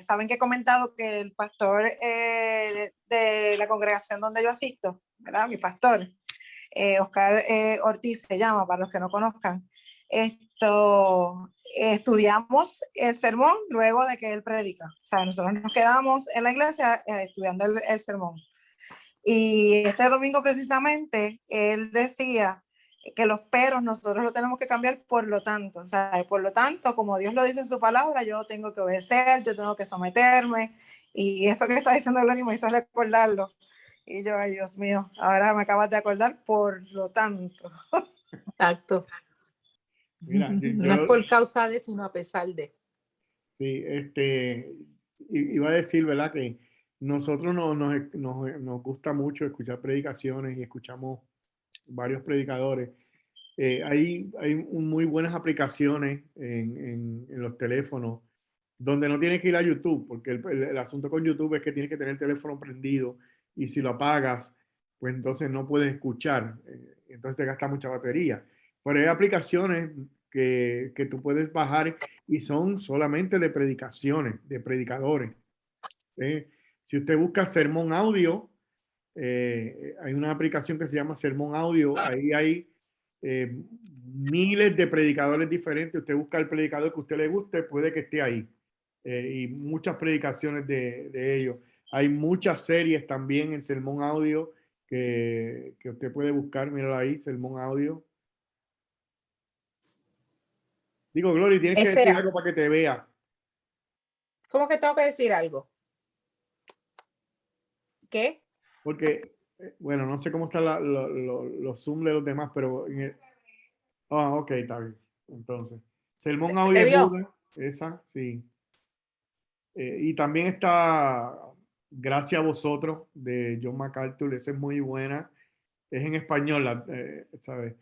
saben que he comentado que el pastor de la congregación donde yo asisto, ¿verdad? Mi pastor, Oscar Ortiz se llama, para los que no conozcan. Estudiamos el sermón luego de que él predica. O sea, nosotros nos quedamos en la iglesia estudiando el sermón. Y este domingo precisamente, él decía que los peros nosotros lo tenemos que cambiar por lo tanto. O sea, por lo tanto, como Dios lo dice en su palabra, yo tengo que obedecer, yo tengo que someterme. Y eso que está diciendo Gloria me hizo recordarlo. Y yo, ay Dios mío, ahora me acabas de acordar, por lo tanto.
Exacto.
Mira,
No es por causa de, sino a pesar de.
sí, iba a decir, ¿verdad? Que nosotros nos gusta mucho escuchar predicaciones y escuchamos varios predicadores. Hay muy buenas aplicaciones en los teléfonos donde no tienes que ir a YouTube, porque el asunto con YouTube es que tienes que tener el teléfono prendido y si lo apagas, pues entonces no puedes escuchar, entonces te gasta mucha batería. Pero hay aplicaciones que tú puedes bajar y son solamente de predicaciones, de predicadores. Si usted busca Sermón Audio, hay una aplicación que se llama Sermón Audio, ahí hay miles de predicadores diferentes. Usted busca el predicador que a usted le guste, puede que esté ahí. Y muchas predicaciones de ellos. Hay muchas series también en Sermón Audio que usted puede buscar. Míralo ahí, Sermón Audio. Digo, Glory, tienes que decir algo para que te vea.
¿Cómo que tengo que decir algo? ¿Qué?
Porque, bueno, no sé cómo están los Zoom de los demás, pero... ok, está bien. Entonces, Sermón Audio es Buda, esa, sí. Y también está Gracias a Vosotros, de John MacArthur, esa es muy buena. Es en español, ¿sabes?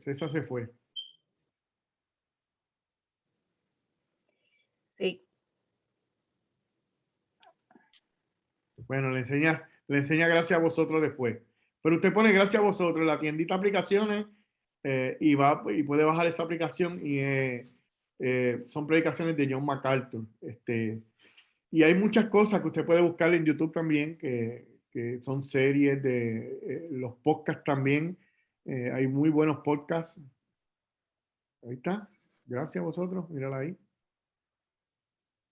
Esa se fue.
Sí.
Bueno, le enseña Gracias a Vosotros después. Pero usted pone Gracias a Vosotros en la tiendita aplicaciones y puede bajar esa aplicación y son predicaciones de John MacArthur. Y hay muchas cosas que usted puede buscar en YouTube también, que son series de los podcasts también. Hay muy buenos podcasts. Ahí está. Gracias a vosotros. Mírala ahí.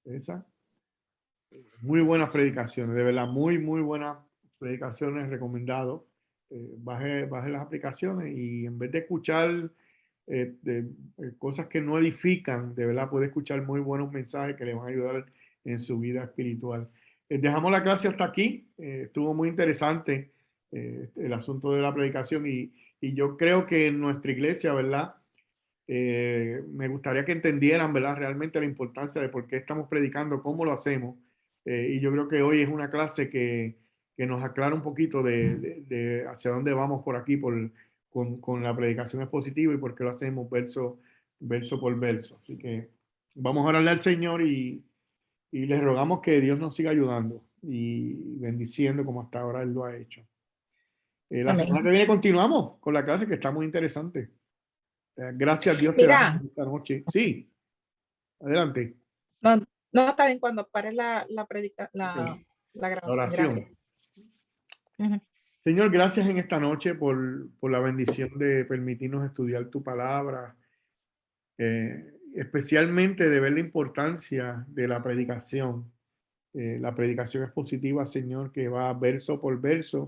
Esa. Muy buenas predicaciones, de verdad, muy buenas predicaciones, recomendado. Baje las aplicaciones y en vez de escuchar cosas que no edifican, de verdad puede escuchar muy buenos mensajes que le van a ayudar en su vida espiritual. Dejamos la clase hasta aquí. Estuvo muy interesante el asunto de la predicación y yo creo que en nuestra iglesia, ¿verdad? Me gustaría que entendieran, ¿verdad? Realmente la importancia de por qué estamos predicando, cómo lo hacemos. Y yo creo que hoy es una clase que nos aclara un poquito de hacia dónde vamos por aquí con la predicación expositiva y por qué lo hacemos verso por verso. Así que vamos a orarle al Señor y les rogamos que Dios nos siga ayudando y bendiciendo como hasta ahora Él lo ha hecho. La semana que viene continuamos con la clase que está muy interesante. Gracias a Dios te damos esta noche. Sí, adelante.
No, está bien cuando pare la grabación.
Oración.
Gracias.
Señor, gracias en esta noche por la bendición de permitirnos estudiar tu palabra, especialmente de ver la importancia de la predicación. La predicación expositiva, Señor, que va verso por verso,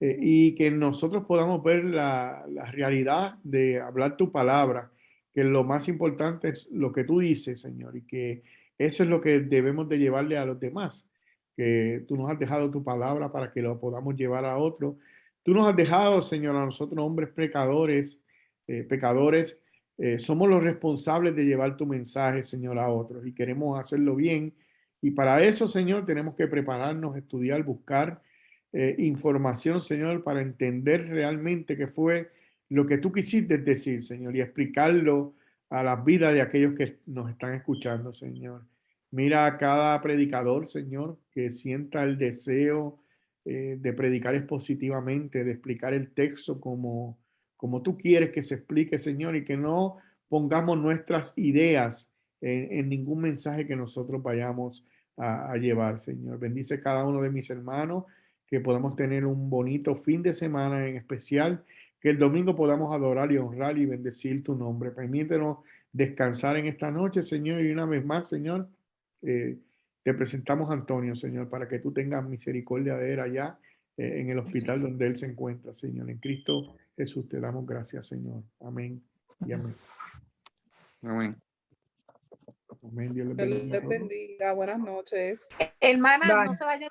y que nosotros podamos ver la realidad de hablar tu palabra, que lo más importante es lo que tú dices, Señor, y que eso es lo que debemos de llevarle a los demás, que tú nos has dejado tu palabra para que lo podamos llevar a otros. Tú nos has dejado, Señor, a nosotros hombres pecadores, somos los responsables de llevar tu mensaje, Señor, a otros y queremos hacerlo bien. Y para eso, Señor, tenemos que prepararnos, estudiar, buscar información, Señor, para entender realmente qué fue lo que tú quisiste decir, Señor, y explicarlo a las vidas de aquellos que nos están escuchando, Señor. Mira a cada predicador, Señor, que sienta el deseo de predicar expositivamente, de explicar el texto como tú quieres que se explique, Señor, y que no pongamos nuestras ideas en ningún mensaje que nosotros vayamos a llevar, Señor. Bendice cada uno de mis hermanos, que podamos tener un bonito fin de semana en especial, que el domingo podamos adorar y honrar y bendecir tu nombre. Permítenos descansar en esta noche, Señor, y una vez más, Señor, te presentamos a Antonio, Señor, para que tú tengas misericordia de él allá en el hospital donde él se encuentra, Señor. En Cristo Jesús te damos gracias, Señor. Amén y amén.
Amén.
Amén. Dios les
Dios
bendiga a
les
todos.
bendiga. Buenas noches.
Hermana,
Bye.
no se vayan.